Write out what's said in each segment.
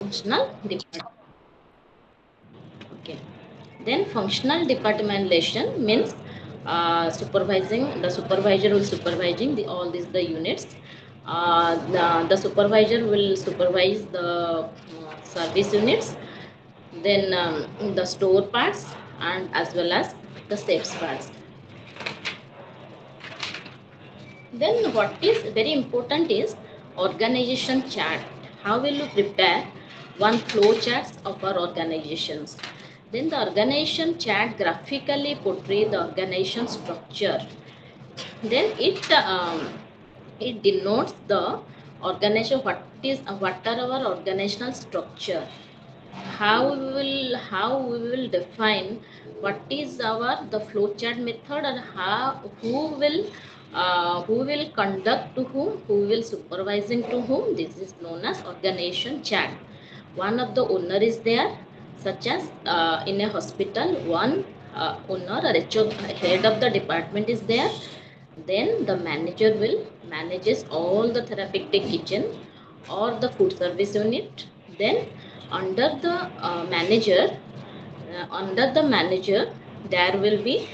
functional department. Okay. Then functional departmentation means supervising. The supervisor will supervising all these the units. The supervisor will supervise the service units, then the store parts, and as well as the sales parts. Then what is very important is organization chart. How will you prepare one flow charts of our organizations? Then the organization chart graphically portray the organization structure. Then it denotes the organization, what are our organizational structure, how we will define what is our the flowchart method, and how who will conduct to who will supervising to whom. This is known as organization chart. One of the owner is there, such as in a hospital, one owner or HO, head of the department is there. Then the manager will manages all the therapeutic kitchen or the food service unit. Then under the manager there will be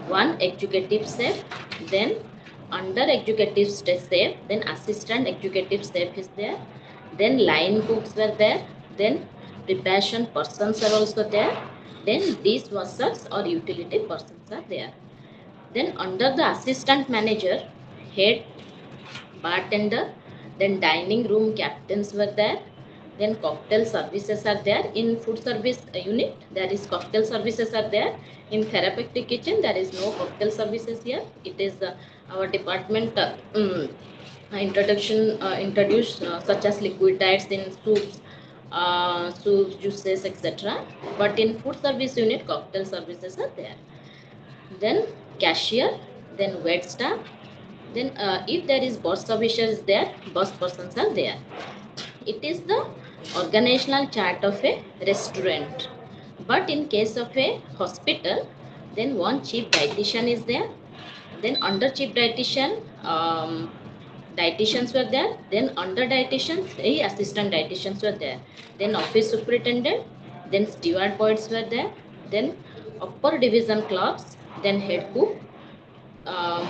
one executive chef. Then under executive chef, then assistant executive chef is there. Then line cooks were there. Then preparation persons are also there. Then dishwashers or utility persons are there. Then under the assistant manager, head bartender, then dining room captains were there. Then cocktail services are there. In food service unit, there is cocktail services are there. In therapeutic kitchen, there is no cocktail services here. It is our department introduced such as liquid diets in soups, juices, etc. But in food service unit, cocktail services are there. Then cashier, then wait staff. Then if there is bus services there, bus persons are there. It is the organizational chart of a restaurant. But in case of a hospital, then one chief dietitian is there. Then under chief dietitian, dietitians were there. Then under dietitians, assistant dietitians were there. Then office superintendent, then steward boys were there. Then upper division clerks, then head cook.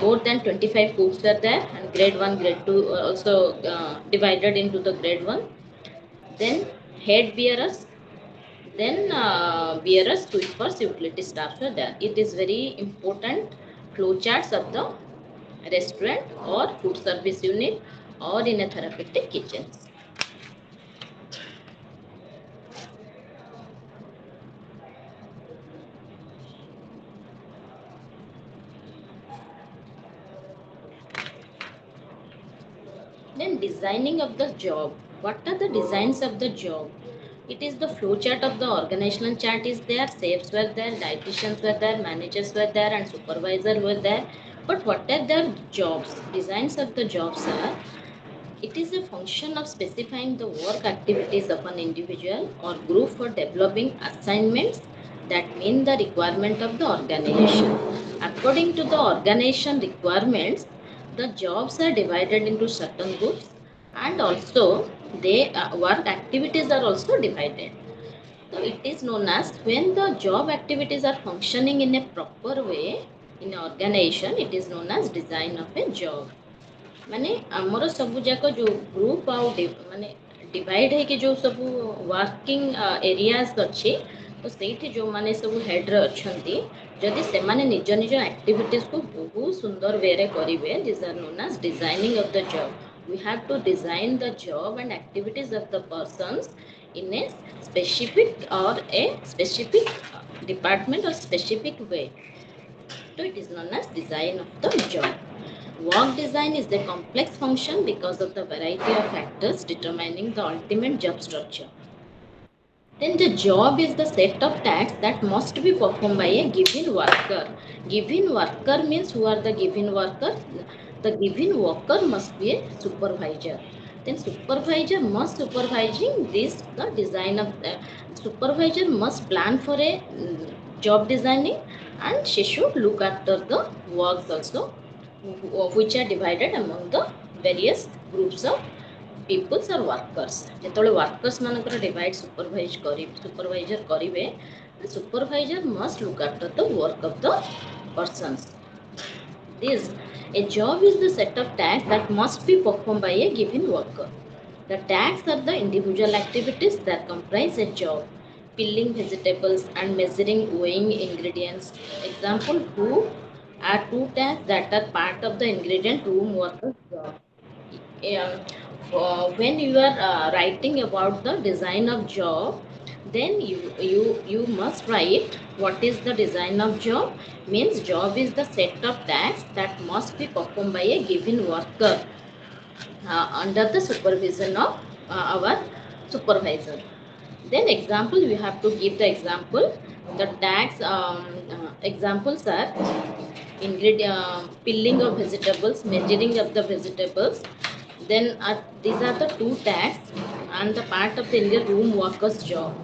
More than 25 cooks were there, and grade 1, grade 2 also divided into the grade 1. Then head bearers, then bearers, sweepers, utility staff were there. It is very important flowcharts of the restaurant or food service unit or in a therapeutic kitchens. Then designing of the job. What are the designs of the job? It is the flow chart of the organizational chart is there, safes were there, dietitians were there, managers were there, and supervisor were there. But what are their jobs? Designs of the jobs are, it is a function of specifying the work activities of an individual or group for developing assignments that meet the requirement of the organization. According to the organization requirements, the jobs are divided into certain groups, and also they work activities are also divided. So it is known as, when the job activities are functioning in a proper way in an organization, it is known as design of a job. माने आमर सब जाक जो group आउ माने divide है कि जो सब वर्किंग एरियाज अच्छी, तो से जो माने सब हेड अच्छी, जदि से माने निज निज एक्टिविटीज को बहुत सुंदर वे रे करेंगे, this are known as designing of the job. We have to design the job and activities of the persons in a specific or a specific department or specific way. So it is known as design of the job. Work design is a complex function because of the variety of factors determining the ultimate job structure. Then the job is the set of tasks that must be performed by a given worker. Given worker means who are the given workers? The given worker must be a supervisor. Then supervisor must supervising this the design of the supervisor must plan for a job designing, and she should look after the works also which are divided among the various groups of peoples or workers. ଯେତେବେଳେ workers ମାନଙ୍କର divide supervisor କରିବେ, the supervisor must look after the work of the persons. This, a job is the set of tasks that must be performed by a given worker. The tasks are the individual activities that comprise a job. Peeling vegetables and measuring weighing ingredients. Example 2 are two tasks that are part of the ingredient room worker's job. Yeah, when you are writing about the design of job, then you must write what is the design of job. Means job is the set of tasks that must be performed by a given worker under the supervision of our supervisor. Then example, we have to give the example. The tax examples are peeling of vegetables, measuring of the vegetables. Then these are the two tasks and the part of the Indian room workers job.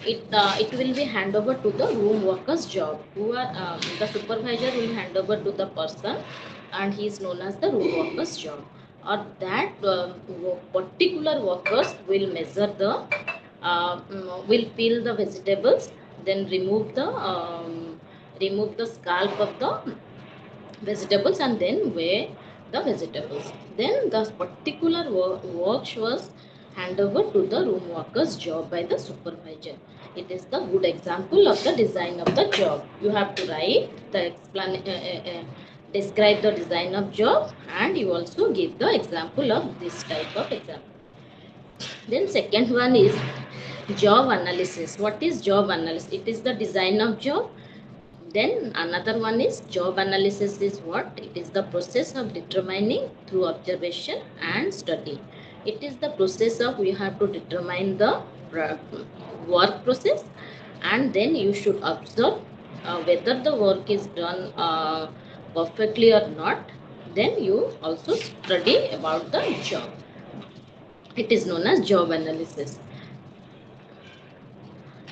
It will be hand over to the room workers job, who are the supervisor will hand over to the person, and he is known as the room workers job. Or that particular workers will measure the will peel the vegetables, then remove the scalp of the vegetables and then weigh the vegetables. Then the particular work was hand over to the room worker's job by the supervisor. It is the good example of the design of the job. You have to write the describe the design of job, and you also give the example of this type of example. Then second one is job analysis. What is job analysis? It is the design of job. Then another one is job analysis is what? It is the process of determining through observation and study. It is the process of you have to determine the work process, and then you should observe whether the work is done perfectly or not. Then you also study about the job. It is known as job analysis.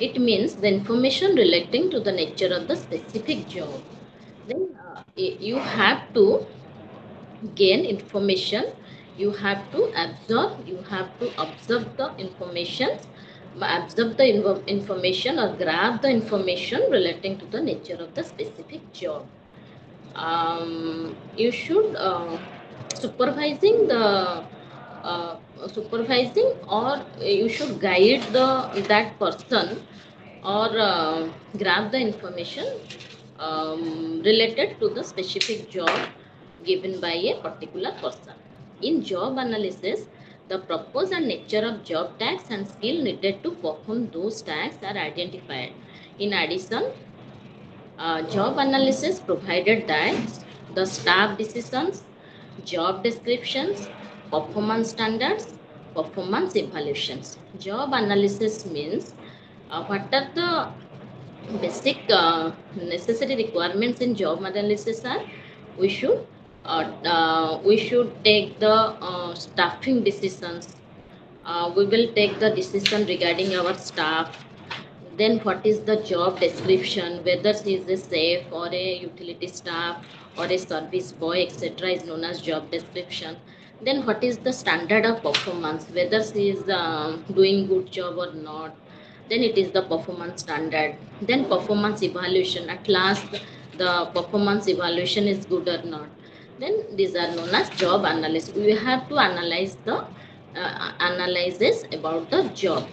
It means the information relating to the nature of the specific job. Then you have to gain information, you have to absorb, you have to observe the information, observe the information or grab the information relating to the nature of the specific job. You should uh, supervising, or you should guide the that person, or grab the information related to the specific job given by a particular person. In job analysis, the purpose and nature of job tasks and skill needed to perform those tasks are identified. In addition, job analysis provided that the staff decisions, job descriptions, performance standards, performance evaluations. Job analysis means what are the basic necessary requirements in job analysis are we should we should take the staffing decisions. We will take the decision regarding our staff. Then what is the job description, whether he is a safe or a utility staff or a service boy, etc., is known as job description. Then what is the standard of performance, whether he is doing good job or not, then it is the performance standard. Then performance evaluation, at last the performance evaluation is good or not. Then these are known as job analysis. We have to analyze the analysis about the job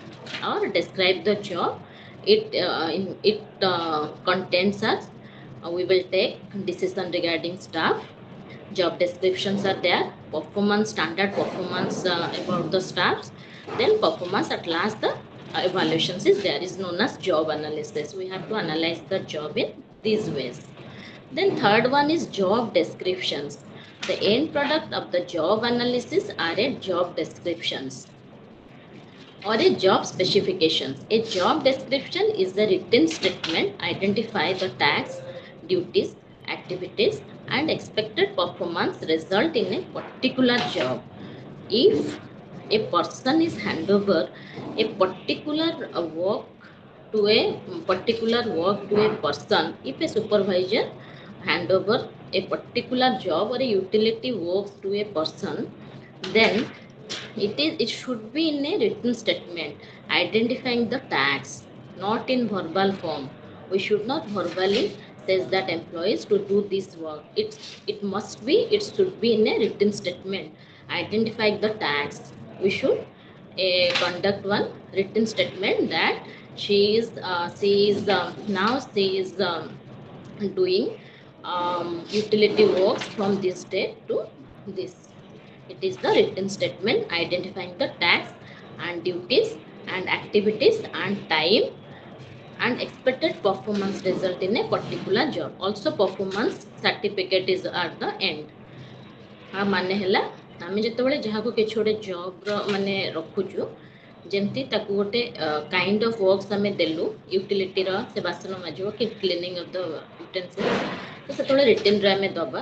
or describe the job. It contains us we will take decision regarding staff, job descriptions are there, performance standard, performance about the staffs, then performance at last the evaluations is there, is known as job analysis. We have to analyze the job in these ways. Then third one is job descriptions. The end product of the job analysis are a job descriptions or a job specifications. A job description is the written statement identify the tasks, duties, activities, and expected performance result in a particular job. If a person is hand over a particular work to a person, if a supervisor hand over a particular job or a utility works to a person, then It should be in a written statement identifying the task, not in verbal form. We should not verbally says that employees to do this work. It should be in a written statement identifying the task. We should conduct one written statement that she is now she is doing utility works from this date to this. It is the written statement identifying the tasks and duties and activities and time and expected performance result in a particular job. Also performance certificate is at the end. ମାନେ ହେଲା ଆମେ ଯେତେବେଳେ ଯାହାକୁ କିଛି ଗୋଟେ ଜବ୍ର ମାନେ ରଖୁଛୁ ଯେମିତି ତାକୁ ଗୋଟେ କାଇଣ୍ଡ ଅଫ୍ ୱାର୍କସ୍ ଆମେ ଦେଲୁ ୟୁଟିଲିଟିର ସେ ବାସନ ମାଜିବ କି କ୍ଲିନିଂ ଅଫ୍ ଦ ୟୁଟେନ୍ସିଲ୍ ତ ସେତେବେଳେ ରିଟିନ୍ରେ ଆମେ ଦେବା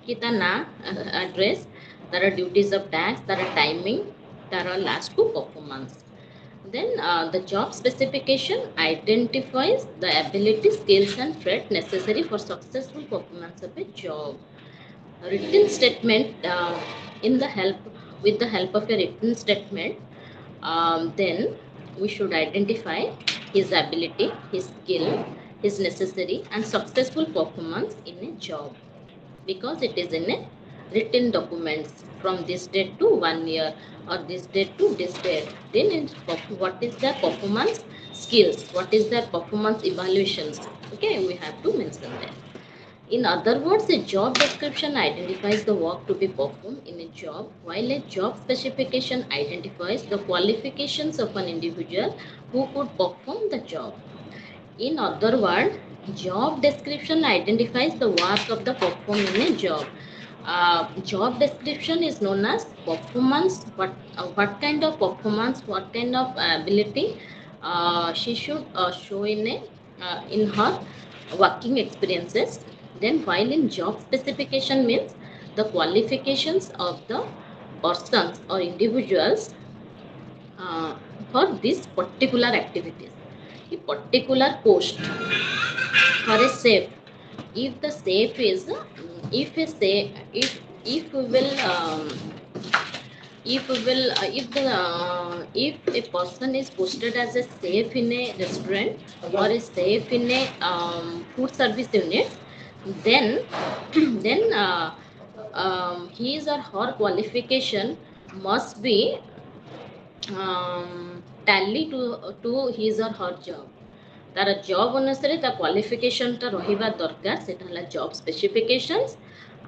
कि ता ना एड्रेस तार ड्यूटीज ऑफ टैक्स तार टाइमिंग तार लास्ट को performance then the job specification identifies the ability skills and trait necessary for successful performance of a job. A written statement in the help with the help of a written statement, then we should identify his ability, his skill, his necessary and successful performance in a job, because it is in a written documents from this date to 1 year or this date to this date. Then what is the performance skills, what is the performance evaluations, okay, we have to mention that. In other words, a job description identifies the work to be performed in a job, while a job specification identifies the qualifications of an individual who could perform the job. In other words, job description identifies the work of the performed in a job. Job description is known as performance. What kind of performance, what kind of ability she should show in her working experiences. Then, while in job specification means the qualifications of the persons or individuals for these particular activities. A particular post for a safe, if the safe is if a safe if we will if we will if a person is posted as a safe in a restaurant or a safe in a food service unit, then then his or her qualification must be tally to his or her job. तार job अनुसार ता क्वालिफिकेशनटा रहिबा दरकार, सेटा हला job specifications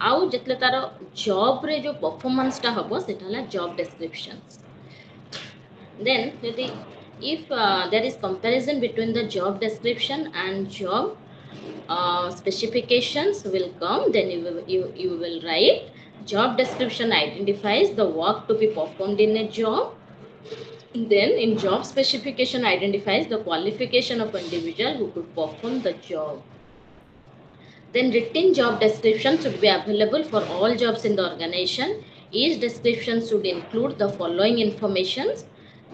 आउ जतले तार job रे जो परफॉर्मेंसटा हबो सेटा हला job descriptions. Then if there is comparison between the job description and job specifications will come, then you will write job description identifies the work to be performed in a job. Then in job specification identifies the qualification of individual who could perform the job. Then written job description should be available for all jobs in the organization. Each description should include the following informations: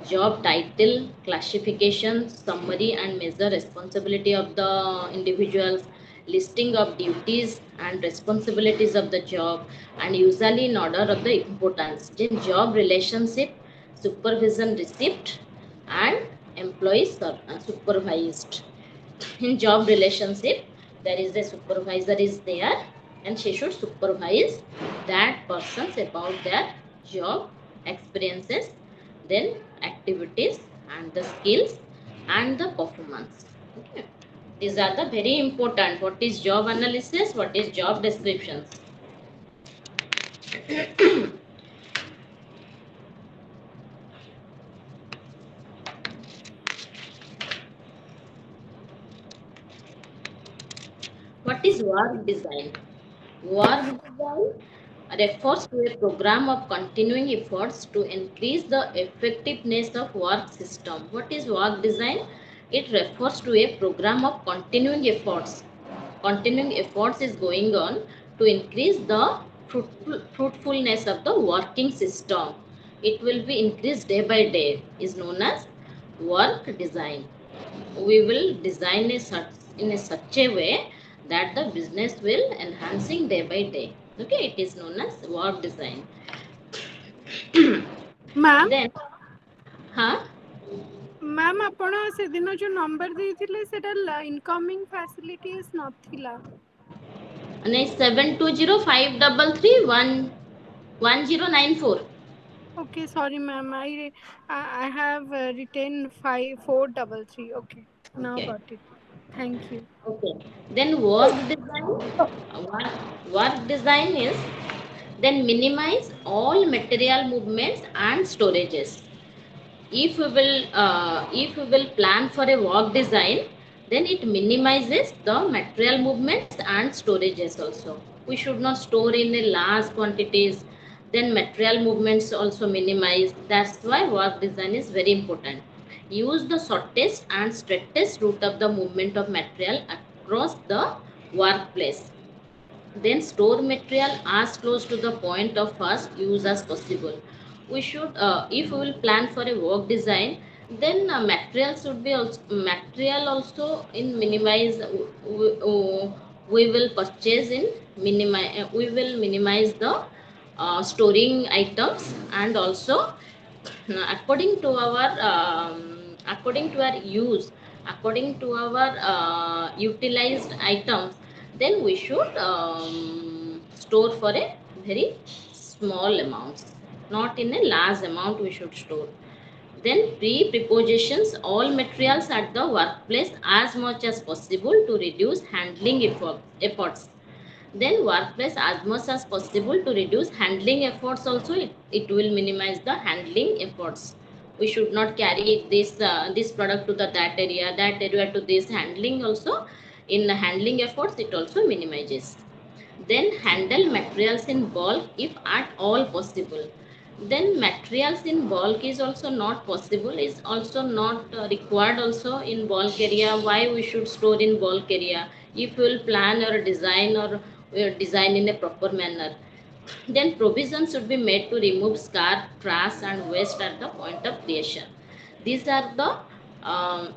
job title, classification, summary and measure responsibility of the individuals, listing of duties and responsibilities of the job, and usually in order of the importance. Then job relationship, supervision receipt and employees supervised. In job relationship, there is a supervisor is there and she should supervise that persons about their job experiences, then activities and the skills and the performance. Okay. These are the very important. What is job analysis? What is job descriptions? What is work design? Work design refers to a program of continuing efforts to increase the effectiveness of work system. What is work design? It refers to a program of continuing efforts. Continuing efforts is going on to increase the fruitfulness of the working system. It will be increased day by day, is known as work design. We will design in a such a way that the business will enhancing day by day. Okay, it is known as work design. Ma'am then हाँ ma'am आपण से दिन जो number देथिले सेटा incoming facilities नथिला। नहीं 720533111094. Okay, sorry ma'am. I have written 5433. Okay, now Okay. got it. Thank you. Okay. Then work design is then minimize all material movements and storages. If we will plan for a work design, then it minimizes the material movements and storages also. We should not store in a large quantities, then material movements also minimize. That's why work design is very important. Use the shortest and straightest route of the movement of material across the workplace. Then store material as close to the point of first use as possible. We should, if we will plan for a work design, then material should be also, material also in minimize. We will purchase in minimize. We will minimize the storing items, and also according to our use, according to our utilized items, then we should store for a very small amounts, not in a large amount we should store. Then pre-prepositions all materials at the workplace as much as possible to reduce handling efforts. Then workplace as much as possible to reduce handling efforts also, it will minimize the handling efforts. We should not carry this product to that area, that area to this, handling also, in the handling efforts it also minimizes. Then handle materials in bulk if at all possible. Then materials in bulk is also not possible, is also not required also in bulk area. Why we should store in bulk area? If we will plan or design, or design in a proper manner, then provision should be made to remove scrap, trash and waste at the point of creation. These are the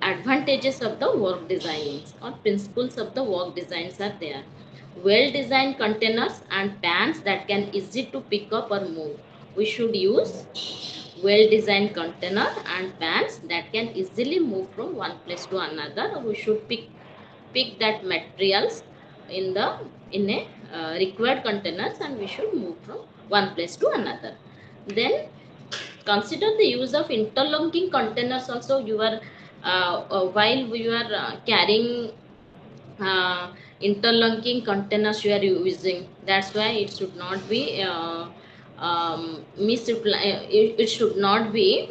advantages of the work designs, or principles of the work designs are there. Well designed containers and pans that can easy to pick up or move. We should use well designed container and pans that can easily move from one place to another. We should pick that materials in the in a required containers, and we should move from one place to another. Then consider the use of interlocking containers also. You are while you are carrying interlocking containers you are using, that's why it should not be it should not be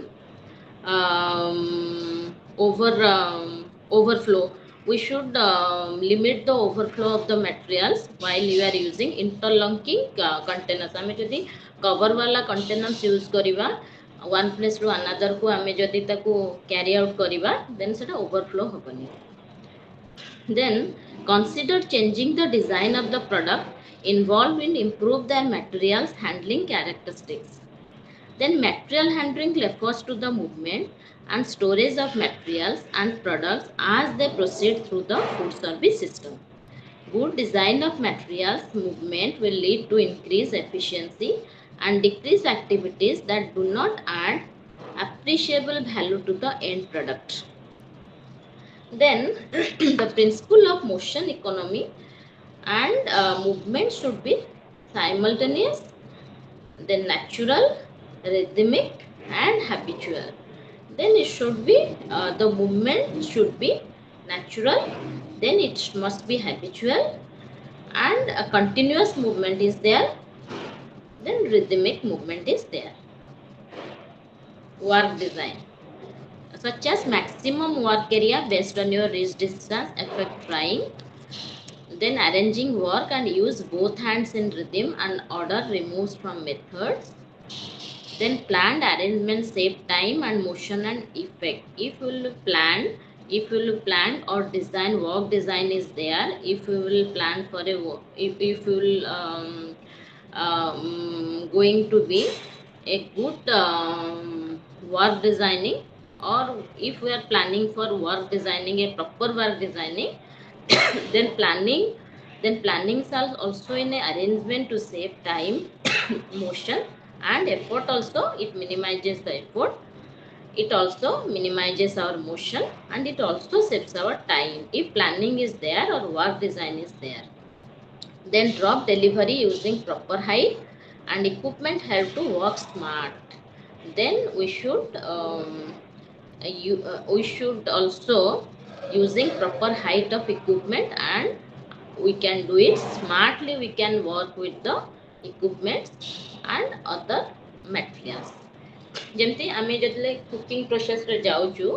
overflow. We should limit the overflow of the materials while you are using interlocking containers. आमे जदि cover वाला containers use करिवा one place to another को आमे जदि ताको carry out करिवा, then सेटा overflow हबनी. Then consider changing the design of the product involved in improve their materials handling characteristics. Then material handling refers to the movement and storage of materials and products as they proceed through the food service system. Good design of materials movement will lead to increased efficiency and decrease activities that do not add appreciable value to the end product. Then the principle of motion economy and movement should be simultaneous, then natural, rhythmic and habitual. Then it should be the movement should be natural, then it must be habitual, and a continuous movement is there, then rhythmic movement is there. Work design such as maximum work area based on your reach distance, effect trying, then arranging work and use both hands in rhythm and order removes from methods. Then planned arrangement save time and motion and effect. If you will plan or design, work design is there. If you will plan for a work, if you will going to be a good work designing, or if we are planning for work designing, a proper work designing, then plannings are also in a arrangement to save time, motion And effort also, it minimizes the effort, it also minimizes our motion, and it also saves our time if planning is there or work design is there. Then drop delivery using proper height and equipment have to work smart. Then we should also using proper height of equipment, and we can do it smartly. We can work with the equipment and other materials. ଯେମିତି ଆମେ ଯେତେବେଳେ cooking ପ୍ରୋସେସରେ ଯାଉଛୁ,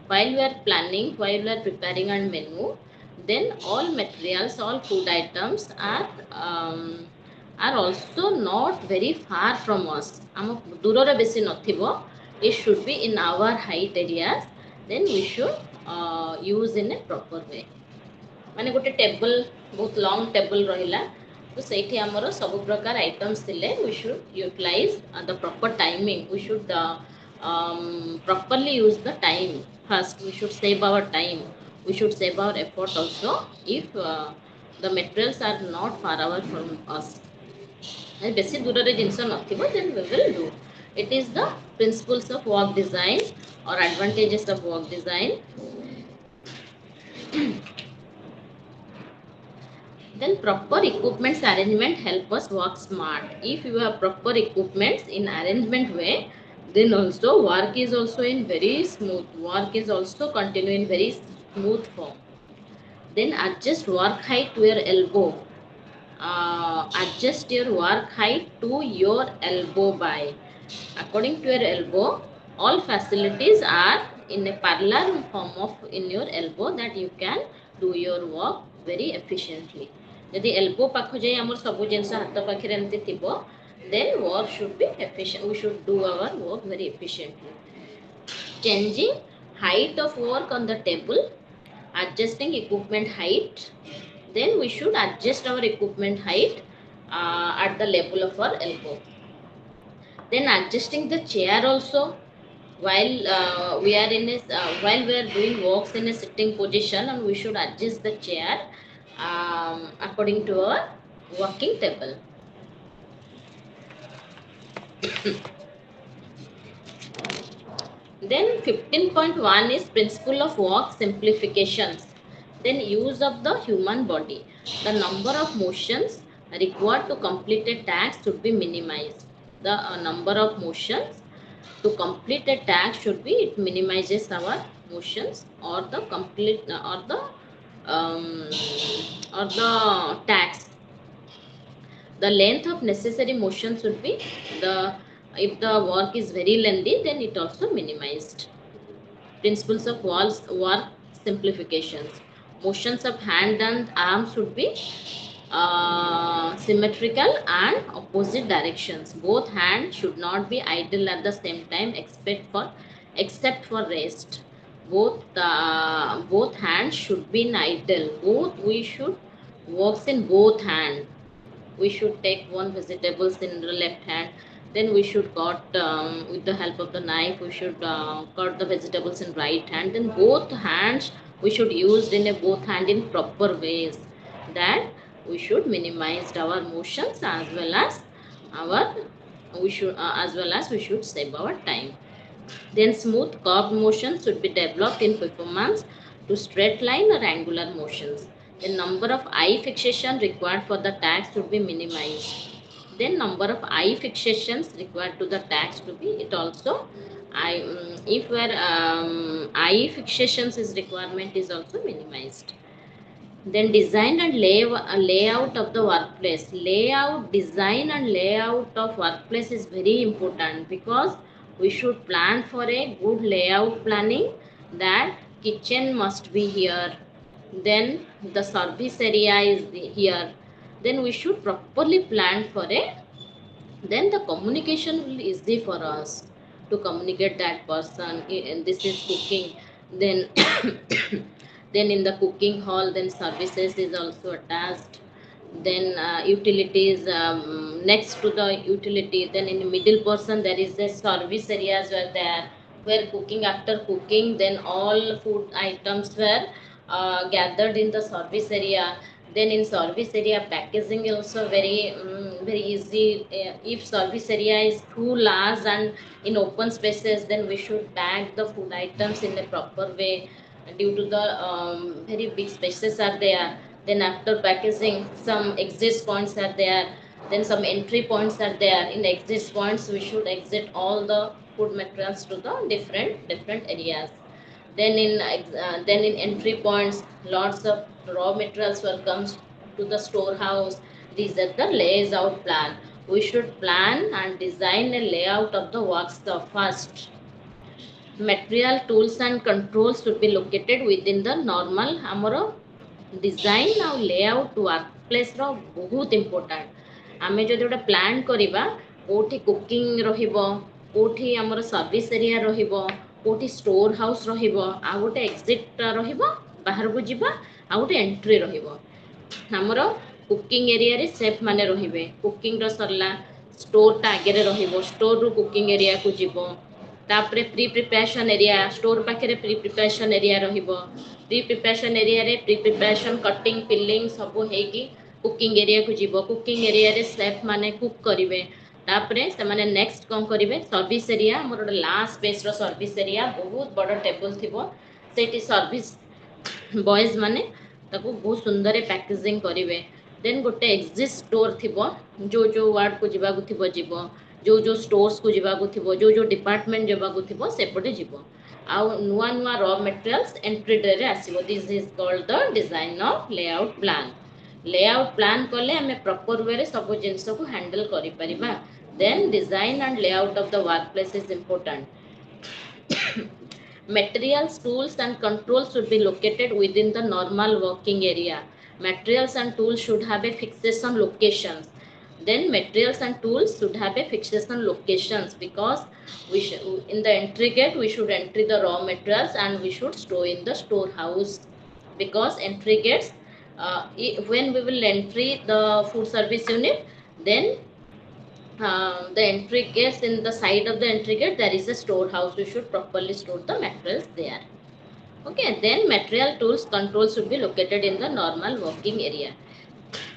while we are planning, while we are preparing our menu, then all materials, all food items are also not very far from us, ଆମ ଦୂରରେ ବେଶୀ ନଥିବ, it should be in our height areas, then we should use in a proper way. ମାନେ ଗୋଟେ table, ବହୁତ long table ରହିଲା, ତ ସେଇଠି ଆମର ସବୁ ପ୍ରକାର ଆଇଟମ୍ସ ଥିଲେ, we should utilize the proper timing, we should properly use the time. First we should save our time, we should save our effort also if the materials are not far away from us, ବେଶୀ ଦୂରରେ ଜିନିଷ ନଥିବ, then we will do. It is the principles of work design or advantages of work design. Then proper equipments arrangement help us work smart. If you have proper equipments in arrangement way, then also work is also in very smooth. Work is also continue in very smooth form. Then adjust work height to your elbow. Adjust your work height to your elbow by. According to your elbow, all facilities are in a parallel form of in your elbow, that you can do your work very efficiently. ଯଦି elbow ପାଖ ଯାଇ ଆମର ସବୁ ଜିନିଷ ହାତ ପାଖରେ ଏମିତି ଥିବ, then work should be efficient, we should do our work very efficiently. Changing height of work on the table, adjusting equipment height, then we should adjust our equipment height at the level of our elbow. Then adjusting the chair also, while while we are doing works in a sitting position, and we should adjust the chair according to our working table. Then 15.1 is principle of work simplifications. Then use of the human body, the number of motions required to complete a task should be minimized. The number of motions to complete a task should be, it minimizes our motions or the complete um, or the task. The length of necessary motion should be, the if the work is very lengthy, then it also minimized. Principles of work simplifications. Motions of hand and arm should be symmetrical and opposite directions. Both hands should not be idle at the same time, except for rest. Both hands should be in idle. We should work in both hands. We should take one vegetables in the left hand, then we should cut with the help of the knife, we should cut the vegetables in right hand, then both hands we should use in a both hand in proper ways, that we should minimize our motions as well as our we should save our time. Then smooth curved motions should be developed in performance to straight line or angular motions. The number of eye fixation required for the task should be minimized. Then number of eye fixations required to the task to be, it also if where eye fixations is requirement is also minimized. Then design and layout of the workplace. Design and layout of workplace is very important, because we should plan for a good layout planning, that kitchen must be here, then the service area is here, then we should properly plan for a, then the communication will be easy for us to communicate that person, and this is cooking, then then in the cooking hall, then services is also attached, then utilities next to the utility, then in the middle person there is the service areas were there, where cooking, after cooking, then all food items were gathered in the service area, Then in service area, packaging also very easy. If service area is too large and in open spaces, then we should pack the food items in a proper way due to the very big spaces are there. Then after packaging, some exit points are there, then some entry points are there. In exit points, we should exit all the food materials to the different areas. Then in entry points, lots of raw materials will come to the storehouse. These are the layout plan. We should plan and design a layout of the workshop first. Material, tools and controls should be located within the normal ଆମର design ଆଉ layout workplace ର ବହୁତ important. ଆମେ ଯଦି ଗୋଟେ plan କରିବା, କୋଉଠି cooking ରହିବ, କୋଉଠି ଆମର ସର୍ଭିସ୍ ଏରିଆ ରହିବ, କୋଉଠି ଷ୍ଟୋର ହାଉସ୍ ରହିବ, ଆଉ ଗୋଟେ ଏକ୍ଜିଟ୍ ରହିବ ବାହାରକୁ ଯିବା, ଆଉ ଗୋଟେ ଏଣ୍ଟ୍ରି ରହିବ। ଆମର କୁକିଂ ଏରିଆରେ ସେଫ୍ ମାନେ ରହିବେ, କୁକିଂର ସରିଲା ଷ୍ଟୋରଟା ଆଗରେ ରହିବ, ଷ୍ଟୋରରୁ କୁକିଂ ଏରିଆକୁ ଯିବ। ତାପରେ ପ୍ରି ପ୍ରିପାରେସନ୍ ଏରିଆ, ଷ୍ଟୋର ପାଖରେ ପ୍ରି ପ୍ରିପାରେସନ୍ ଏରିଆ ରହିବ। ପ୍ରି ପ୍ରିପାରେସନ୍ ଏରିଆରେ ପ୍ରି ପ୍ରିପାରେସନ୍ କଟିଂ ଫିଲିଂ ସବୁ ହେଇକି କୁକିଂ ଏରିଆକୁ ଯିବ। କୁକିଂ ଏରିଆରେ ସେଫ୍ ମାନେ କୁକ୍ କରିବେ। ତାପରେ ସେମାନେ ନେକ୍ସଟ କ'ଣ କରିବେ, ସର୍ଭିସ୍ ଏରିଆ, ଆମର ଗୋଟେ ଲାଷ୍ଟ ସ୍ପେସ୍ର ସର୍ଭିସ୍ ଏରିଆ, ବହୁତ ବଡ଼ ଟେବୁଲ୍ ଥିବ, ସେଇଠି ସର୍ଭିସ୍ ବଏଜ୍ ମାନେ ତାକୁ ବହୁତ ସୁନ୍ଦର ପ୍ୟାକେଜିଂ କରିବେ। ଦେନ୍ ଗୋଟେ ଏକ୍ଜିଟ୍ ଷ୍ଟୋର ଥିବ, ଯେଉଁ ୱାର୍ଡକୁ ଯିବାକୁ ଥିବ ଯିବ, ଯେଉଁ ଷ୍ଟୋର୍ସକୁ ଯିବାକୁ ଥିବ, ଯେଉଁ ଡିପାର୍ଟମେଣ୍ଟ ଯିବାକୁ ଥିବ ସେପଟେ ଯିବ। ଆଉ ନୂଆ ନୂଆ ର ମେଟେରିଆଲ୍ସ ଏଣ୍ଟ୍ରି ଡେରେ ଆସିବ। This is called the design of layout plan. Layout plan କଲେ ଆମେ ପ୍ରପର ୱେରେ ସବୁ ଜିନିଷକୁ ହ୍ୟାଣ୍ଡେଲ୍ କରିପାରିବା। Then design and layout of the work place is important. Materials, tools and controls should be located within the normal working area. Materials and tools should have a fixation locations. Then materials and tools should have a fixation locations, because in the entry gate we should enter the raw materials and we should store in the storehouse. Because entry gates, when we will enter the food service unit, then the entry gates, in the side of the entry gate there is a storehouse. We should properly store the materials there. Okay, then material, tools, controls should be located in the normal working area.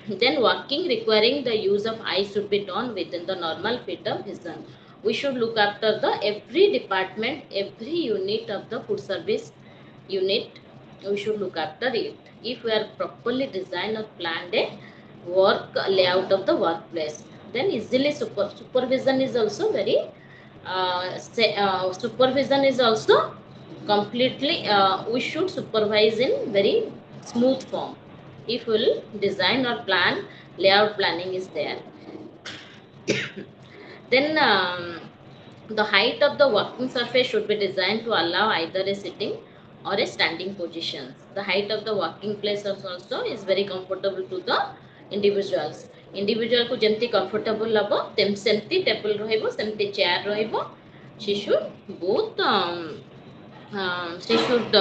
Then working requiring the use of eyes should be done within the normal field of vision. We should look after the every department, every unit of the food service unit. We should look after it. If we are properly designed or planned a work layout of the workplace, then easily supervision is also very supervision is also completely we should supervise in very smooth form. If we will design or plan, layout planning is there. Then the height of the working surface should be designed to allow either a sitting or a standing position. The height of the working place also is very comfortable to the individuals. Individual को जेमती comfortable लबो, सेमती table रहिबो, सेमती chair रहिबो. She should both she should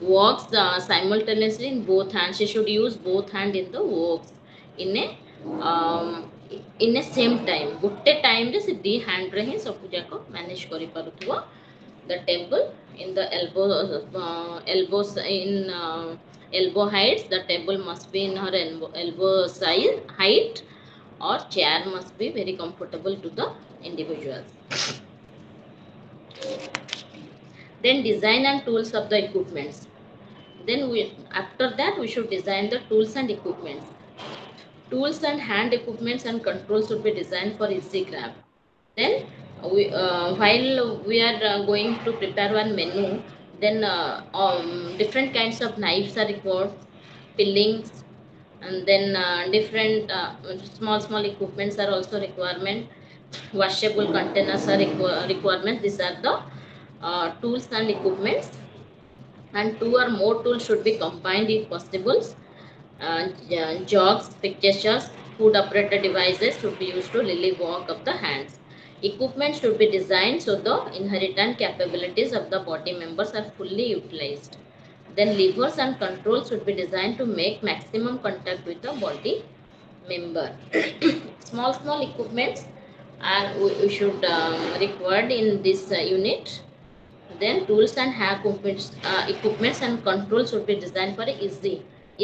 work simultaneously in both hands. She should use both hand in the works in a same time. ଗୋଟେ time ରେ ସେ ଦି hand ରେ ହିଁ ସବୁ ଯାକ manage କରି ପାରୁଥିବ. The table in the elbows in elbow heights, the table must be in her elbow size height, or chair must be very comfortable to the individuals. Then design and tools of the equipments. Then after that we should design the tools and equipments. Tools and hand equipments and controls should be designed for easy grab. Then while we are going to prepare one menu, then different kinds of knives are required, fillings, and then different small equipments are also requirement. Washable containers are requirement. These are the tools and equipments, and two or more tools should be combined if possible. Jogs, pictures, food operator devices should be used to relieve work of the hands. Equipment should be designed so the inherent capabilities of the body members are fully utilized. Then levers and controls should be designed to make maximum contact with the body member. Small equipments are we should required in this unit. Then tools and hand equipments and controls should be designed for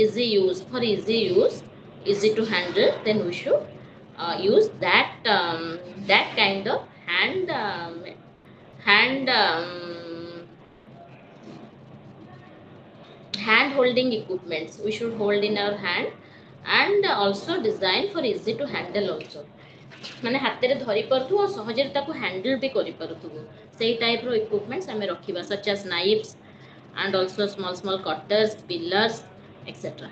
easy use, for easy use, easy to handle, then we should use that kind of hand hand holding equipments we should hold in our hand, and also design for easy to handle also, ମାନେ ହାତରେ ଧରି ପାରୁଥିବୁ ଆଉ ସହଜରେ ତାକୁ handle ବି କରିପାରୁଥିବୁ, ସେଇ ଟାଇପ୍ର equipments ଆମେ ରଖିବା, ସଚ୍ ଆସ୍ ନାଇଫ୍ସ and also small cutters, pillars, etc.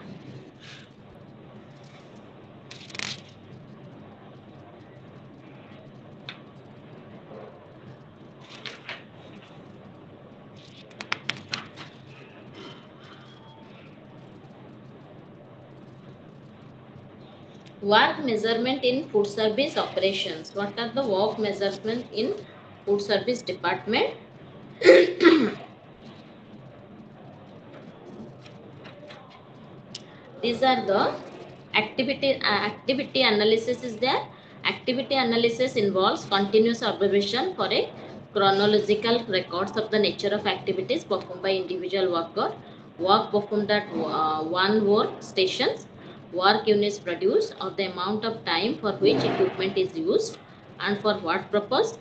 Work measurement in food service operations. What are the work measurement in food service department? These are the activity analysis is there. Activity analysis involves continuous observation for a chronological records of the nature of activities performed by individual worker, work performed at one work stations, work units produced, or the amount of time for which equipment is used and for what purpose.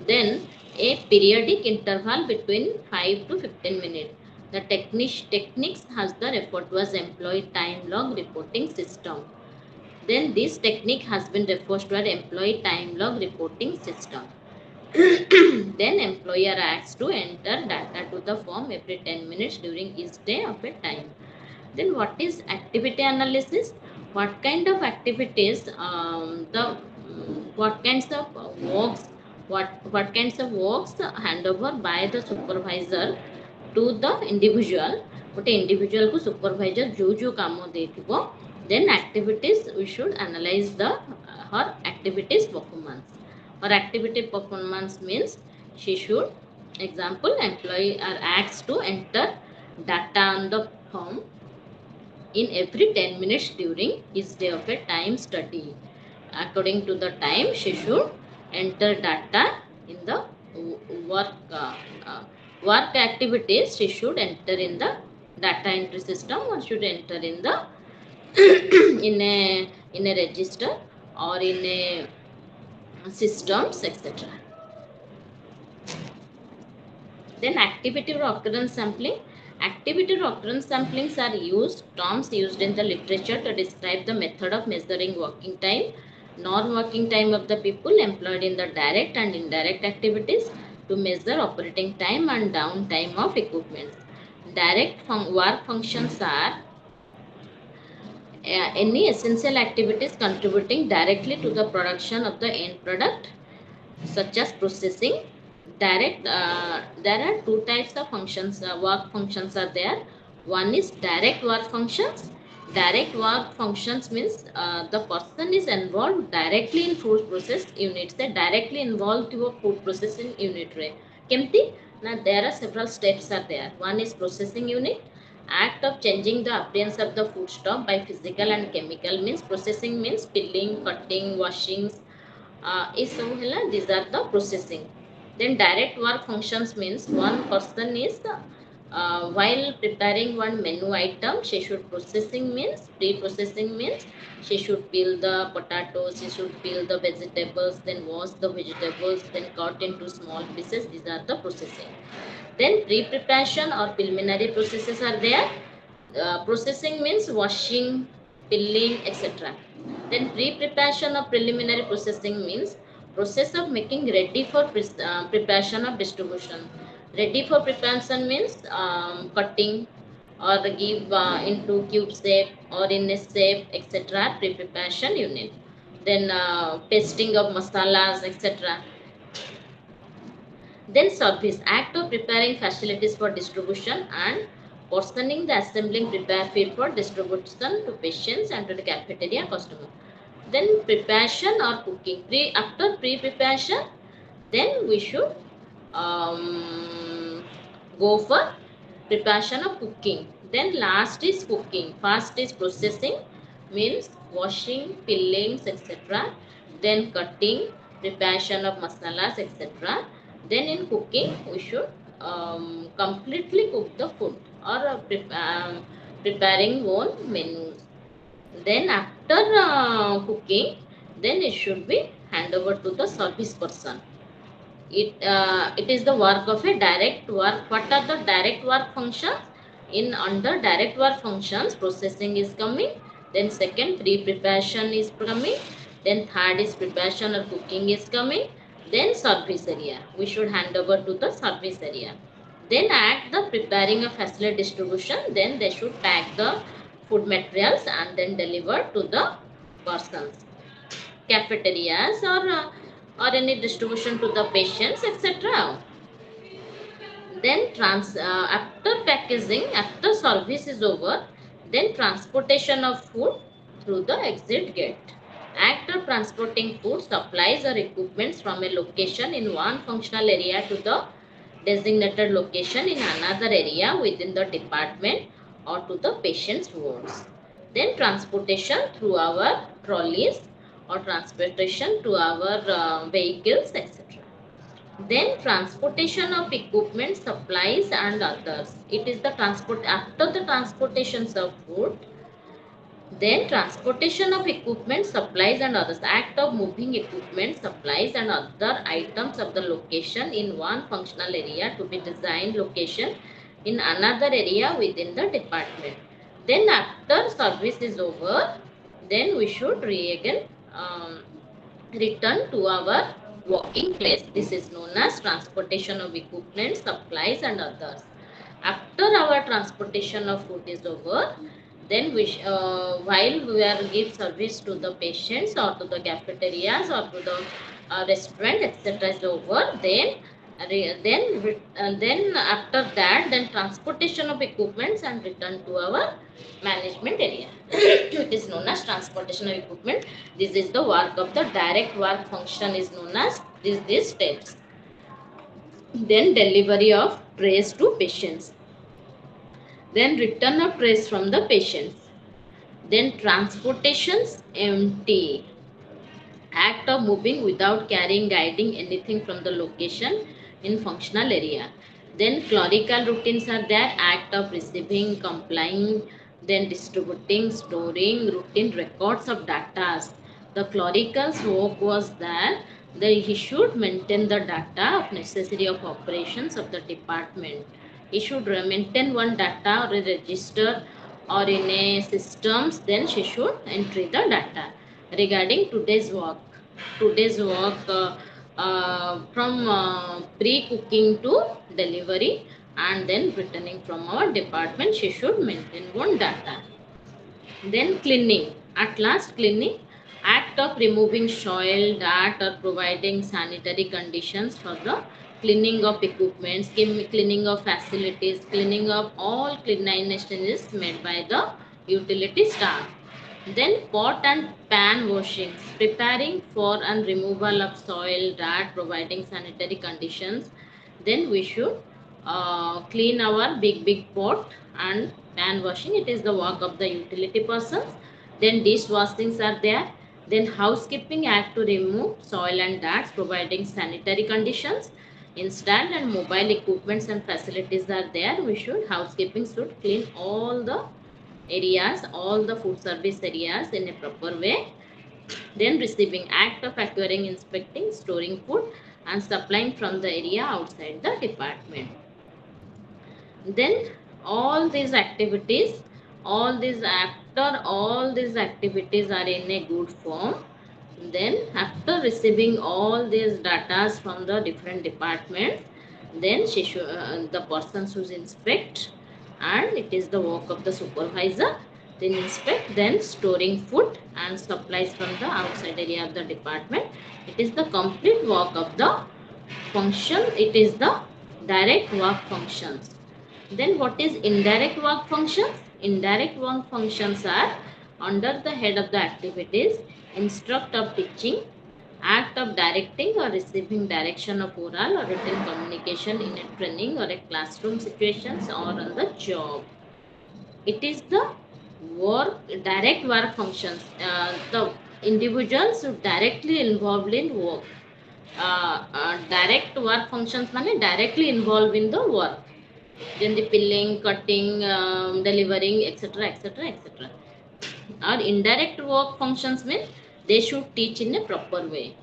Then a periodic interval between 5 to 15 minutes. The techniques has the report was employee time log reporting system. Then this technique has been referred to as employee time log reporting system. Then employer asks to enter data to the form every 10 minutes during each day of a time. Then what is activity analysis? What kind of activities what kinds of works what kinds of works hand over by the supervisor to the individual, ଗୋଟେ individual को supervisor जो काम ଦେଇଥିବ, then activities we should analyze the her activities performance. Her activity performance means she should, example, employee are asked to enter data on the form in every 10 minutes during each day of a time study. According to the time, she should enter data in the work uh, work activities. She should enter in the data entry system, or should enter in the in a register or in a systems, etc. Then activity or occurrence sampling. Activity or occurrence samplings are terms used in the literature to describe the method of measuring working time, non-working time of the people employed in the direct and indirect activities, to measure operating time and downtime of equipment. Direct work functions are any essential activities contributing directly to the production of the end product, such as processing. Direct there are two types of functions, work functions are there. One is direct work functions. Direct work functions means the person is involved directly in food process units, they directly involved to a food processing unit re kemti. Now there are several steps are there. One is processing unit, act of changing the appearance of the food stock by physical and chemical means. Processing means peeling, cutting, washing, ସବୁ ହେଲା, these are the processing. Then direct work functions means one person is while preparing one menu item, she should processing means, pre-processing means she should peel the potatoes, she should peel the vegetables, then wash the vegetables, then cut into small pieces, these are the processing. Then pre-preparation or preliminary processes are there. Processing means washing, peeling, etc. Then pre-preparation of preliminary processing means process of making ready for preparation of distribution. Ready for preparation means cutting or give into cube shape or in a shape, etc. Pre-preparation unit. Then pasting of masalas, etc. Then service, act of preparing facilities for distribution and portioning the assembling prepare feed for distribution to patients and to the cafeteria customer. Then preparation or cooking. After pre-preparation, then we should go for preparation of cooking. Then last is cooking. First is processing means washing, peeling, etc. Then cutting, preparation of masalas, etc. Then in cooking we should completely cook the food, or preparing own menus. Then after cooking, then it should be hand over to the service person. It is the work of a direct work. What are the direct work functions? In under direct work functions, processing is coming, then second pre-preparation is coming, then third is preparation or cooking is coming, then service area we should hand over to the service area. Then at the preparing of facility distribution, then they should pack the food materials and then deliver to the persons, cafeterias, or any distribution to the patients, etc. Then after packaging, after service is over, then transportation of food through the exit gate. After transporting food, supplies or equipments from a location in one functional area to the designated location in another area within the department or to the patient's wards. Then transportation through our trolleys or transportation to our vehicles, etc. Then transportation of equipment, supplies and others. It is the transport after the transportations of food. Then transportation of equipment, supplies and others. Act of moving equipment, supplies and other items of the location in one functional area to be designed location in another area within the department. Then after service is over, then we should again return to our working place. This is known as transportation of equipment, supplies and others. After our transportation of food is over, then while we are give service to the patients or to the cafeterias or to the restaurant, etc. is over, then after that, then transportation of equipments and return to our management area. It is known as transportation of equipment. This is the work of the direct work function is known as these steps. Then delivery of trays to patients. Then return of trays from the patients. Then transportations empty. Act of moving without carrying, guiding anything from the location in functional area. Then clerical routines are there. Act of receiving, complying, then distributing, storing, routine records of data. The clerical's work was that he should maintain the data of necessary of operations of the department. He should maintain one data or a register or in a systems, then she should entry the data regarding today's work. Today's work from pre-cooking to delivery and then returning from our department, she should maintain one data. Then cleaning. At last cleaning, act of removing soil, dirt or providing sanitary conditions for the cleaning of equipments, cleaning of facilities, cleaning of all cleanliness is made by the utility staff. Then pot and pan washings, preparing for and removal of soil, dirt, providing sanitary conditions. Then we should clean our big pot and pan washing. It is the work of the utility persons. Then dishwashings are there. Then housekeeping act to remove soil and dirt, providing sanitary conditions. Installed and mobile equipments and facilities are there. We should housekeeping should clean all the areas, all the food service areas in a proper way. Then receiving act of acquiring, inspecting, storing food and supplying from the area outside the department. Then after all these activities are in a good form, then after receiving all these data from the different departments, then the person should inspect, and it is the work of the supervisor, then inspect, then storing food and supplies from the outside area of the department. It is the complete work of the function. It is the direct work functions. Then what is indirect work functions? Indirect work functions are under the head of the activities: instruct of teaching, act of directing or receiving direction of oral or written communication in a training or a classroom situations or on the job. It is the direct work functions. The individuals who directly involved in work. Direct work functions mean directly involved in the work. then the pilling, cutting, delivering, etc., etc., etc. Or indirect work functions mean they should teach in a proper way.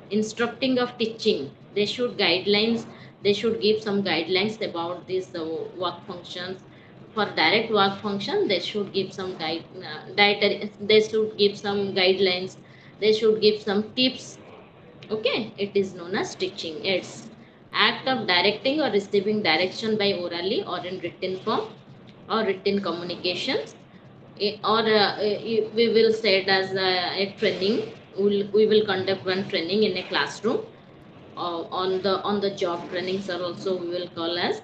Instructing of teaching, they should guidelines, they should give some guidelines about these work functions. For direct work function, they should give some dietary, they should give some guidelines, they should give some tips. Okay, it is known as teaching. It's act of directing or receiving direction by orally or in written form or written communications. Or we will say it as a training. We will conduct one training in a classroom. On the job trainings are also we will call as.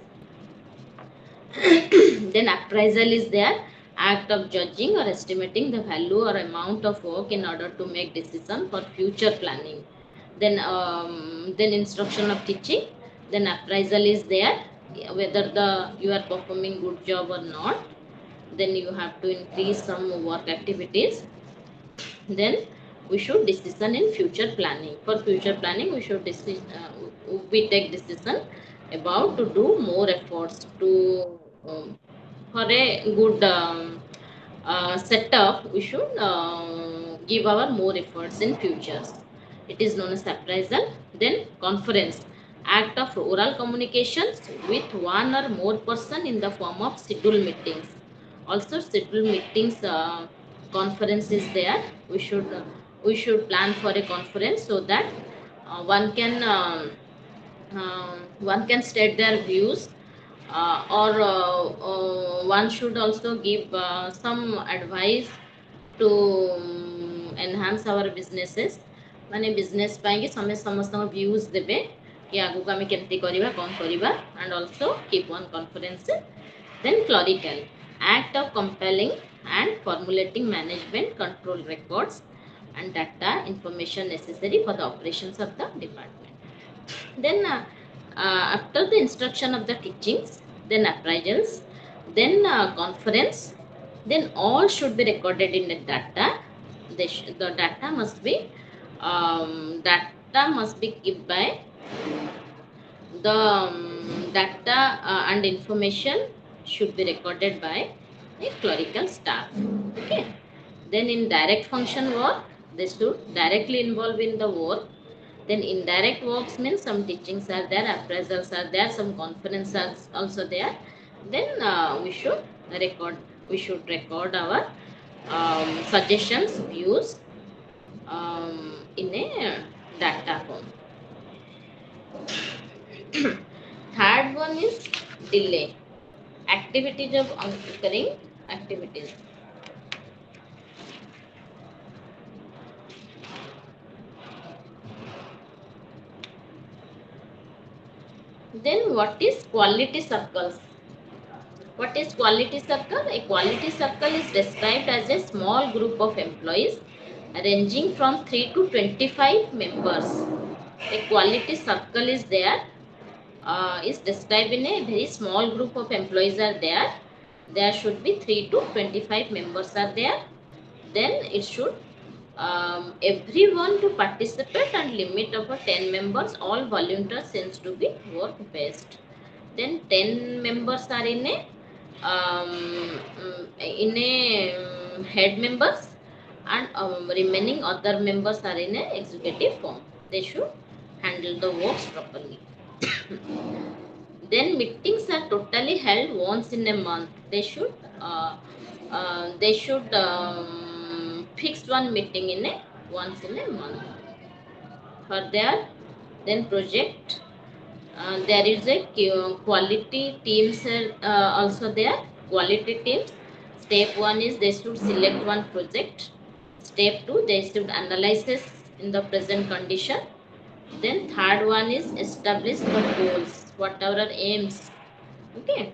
Then appraisal is there, act of judging or estimating the value or amount of work in order to make decision for future planning. Then instruction of teaching, then appraisal is there, whether the you are performing good job or not, then you have to increase some work activities. Then we should decision in future planning. For future planning, we should we take decision about to do more efforts to for a good setup. We should give our more efforts in futures. It is known as appraisal. Then conference, act of oral communications with one or more person in the form of scheduled meetings. Also scheduled meetings, conference is there. We should plan for a conference so that one can state their views, or one should also give some advice to enhance our businesses. ମାନେ business ପାଇଁକି ସମସ୍ତଙ୍କ views ଦେବେ କି ଆଗକୁ ଆମେ କେମିତି କରିବା କ'ଣ କରିବା, and also keep one conference. Then clerical, act of compiling and formulating management control records and data information necessary for the operations of the department. Then after the instruction of the teachings, then appraisals, then conference, then all should be recorded in the data. The data must be given by the data and information should be recorded by a clerical staff. Okay. Then in direct function work, they should directly involve in the work. Then indirect works means some teachings are there, appraisals are there, some conference are also there. Then we should record our suggestions, views in a data form. Third one is delay, activities of occurring activities. Then what is quality circles? What is quality circle? A quality circle is described as a small group of employees ranging from 3 to 25 members. A quality circle is there, is described in a very small group of employees are there. There should be 3 to 25 members are there. Then it should everyone to participate and limit of 10 members. All volunteers seems to be work based. Then 10 members are head members, and remaining other members are in a executive form. They should handle the works properly. Then meetings are totally held once in a month. They should fix one meeting in a once in a month. For there, then project, there is a quality teams also there. Quality teams, step 1 is they should select one project. Step 2, they should analyze this in the present condition. Then third one is establish the goals, whatever are aims. Okay.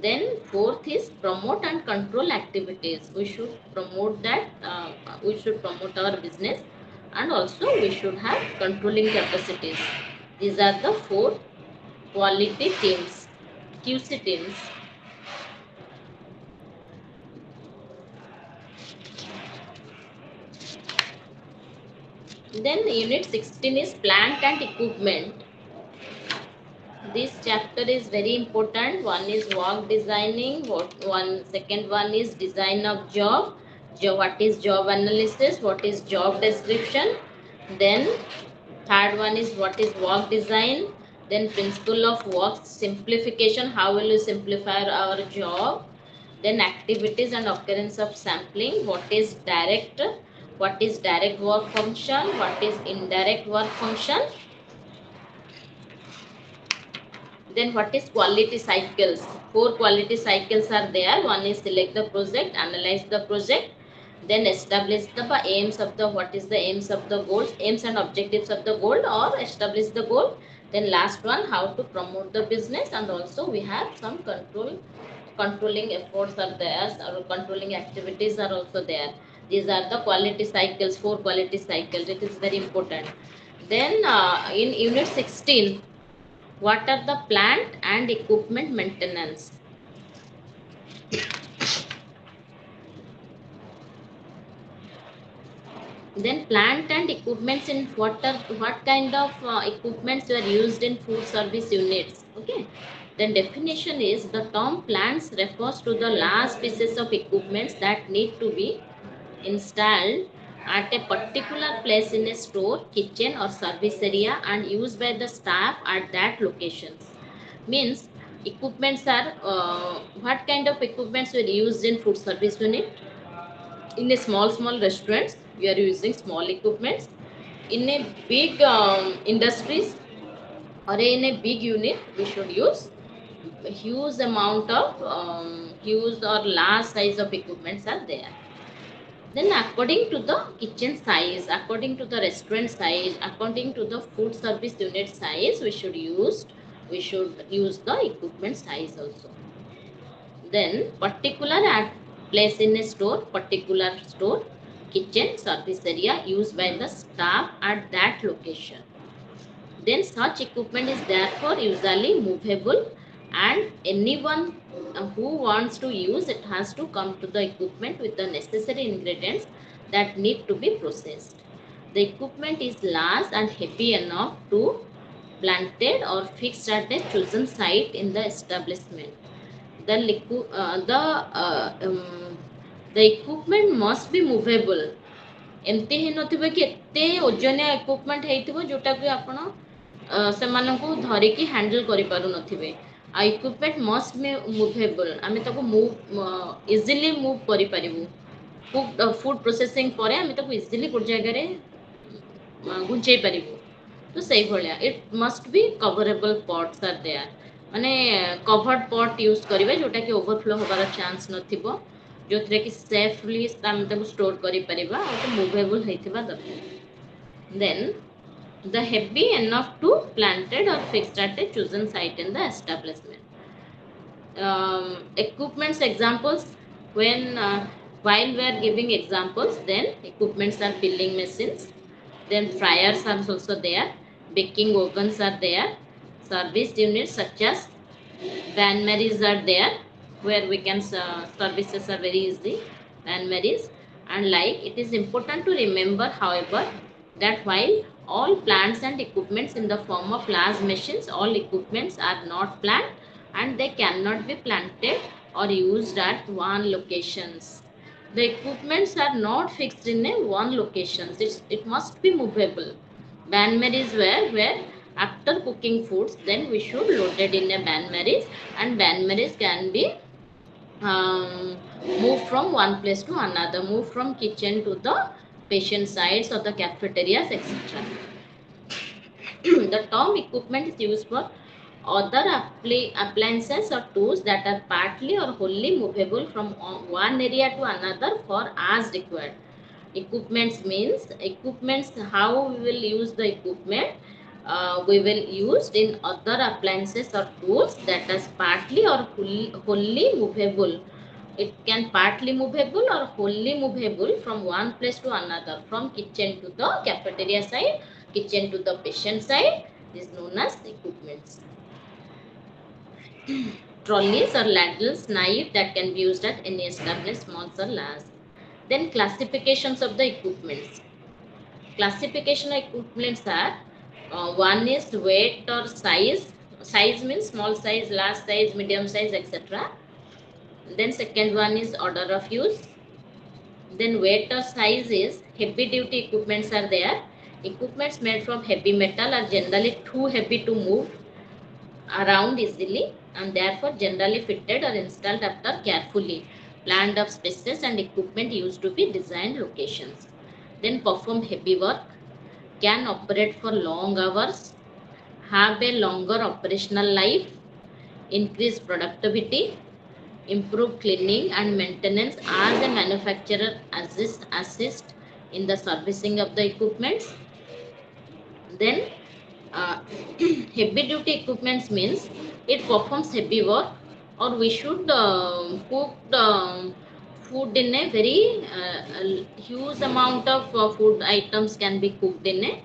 Then fourth is promote and control activities. We should promote that, we should promote our business, and also we should have controlling capacities. These are the four quality teams, QC teams. Then unit 16 is plant and equipment. this chapter is very important. One is work designing. Second one is design of job. What is job analysis? What is job description? Then third one is what is work design. Then principle of work simplification. How will you simplify our job? Then activities and occurrence of sampling. What is direct work function? What is indirect work function? Then what is quality cycles? Four quality cycles are there. One is select the project, analyze the project, then establish the aims of the, what is the aims of the goals, aims and objectives of the goal, or establish the goal. Then last one, how to promote the business, and also we have some controlling efforts are there, or controlling activities are also there. These are the quality cycles, four quality cycles. It is very important. Then in unit 16, what are the plant and equipment maintenance? Then plant and equipments, in what kind of equipments were used in food service units? Okay. Then definition is the term plants refers to the large pieces of equipments that need to be installed at a particular place in a store, kitchen or service area and used by the staff at that locations. Means equipments are what kind of equipments were used in food service unit? In a small restaurants we are using small equipments. In a big industries or in a big unit we should use a huge amount of huge or large size of equipments are there. Then according to the kitchen size, according to the restaurant size, according to the food service unit size, we should use the equipment size also. Then particular at place in a store, particular store, kitchen, service area used by the staff at that location. Then such equipment is therefore usually movable, and anyone who wants to use it has to come to the equipment with the necessary ingredients that need to be processed. The equipment is large and heavy enough to planted or fixed at a chosen site in the establishment. The the equipment must be movable. ଏମିତି ହେଇନଥିବ କି ଏତେ ଓଜନିଆ equipment ହେଇଥିବ ଯୋଉଟାକି ଆପଣ ସେମାନଙ୍କୁ ଧରିକି ହ୍ୟାଣ୍ଡଲ କରିପାରୁନଥିବେ। ଆଉ equipment must be movable, ଆମେ ତାକୁ ଇଜିଲି ମୁଭ୍ କରିପାରିବୁ। ଫୁଡ୍ ପ୍ରୋସେସିଂ ପରେ ଆମେ ତାକୁ ଇଜିଲି ଗୋଟେ ଜାଗାରେ ଘୁଞ୍ଚେଇ ପାରିବୁ। ତ ସେଇଭଳିଆ ଇଟ୍ ମଷ୍ଟ ବି କଭରେବଲ୍ ପଟ୍ସ ଆର୍ ଦେୟାର, ମାନେ କଭର୍ଡ ପଟ୍ ୟୁଜ୍ କରିବେ ଯୋଉଟାକି ଓଭରଫ୍ଲୋ ହେବାର ଚାନ୍ସ ନଥିବ, ଯୋଉଥିରେ କି ସେଫଲି ଆମେ ତାକୁ ଷ୍ଟୋର କରିପାରିବା ଆଉ ତ ମୁଭେବଲ୍ ହେଇଥିବା ଦରକାର। ଦେନ୍ the heavy enough to planted or fixed at a chosen site in the establishment. Equipments examples, when while we are giving examples, then equipments are filling machines, then fryers are also there, baking ovens are there, service units such as Van Marys are there, where we can services are very easy, Van Marys. And like, it is important to remember however that while all plants and equipments in the form of large machines, all equipments are not plant and they cannot be planted or used at one locations. The equipments are not fixed in a one location. It must be movable. Bain maries where after cooking foods, then we should load it in a bain maries, and bain maries can be moved from one place to another, moved from kitchen to the patient sites or the cafeterias, etc. The term equipment is used for other appliances or tools that are partly or wholly movable from one area to another for as required. Equipments means equipments, how we will use the equipment, we will use in other appliances or tools that is partly or wholly movable. It can partly movable or wholly movable from one place to another, from kitchen to the cafeteria side, kitchen to the patient side. This is known as equipments. Trolleys or ladles, knife that can be used at any established, small or large. Then classifications of the equipments. Classification of equipments are one is weight or size, Size means small size, large size, medium size, etc. Then second one is order of use. Then weight or size is heavy duty equipments are there. Equipments made from heavy metal are generally too heavy to move around easily and therefore generally fitted or installed after carefully planned of spaces and equipment used to be designed locations. Then perform heavy work, can operate for long hours, have a longer operational life, increase productivity, improve cleaning and maintenance as a manufacturer assist in the servicing of the equipments. Then uh, heavy duty equipments means it performs heavy work, or we should cook food in a very huge amount of food items can be cooked in a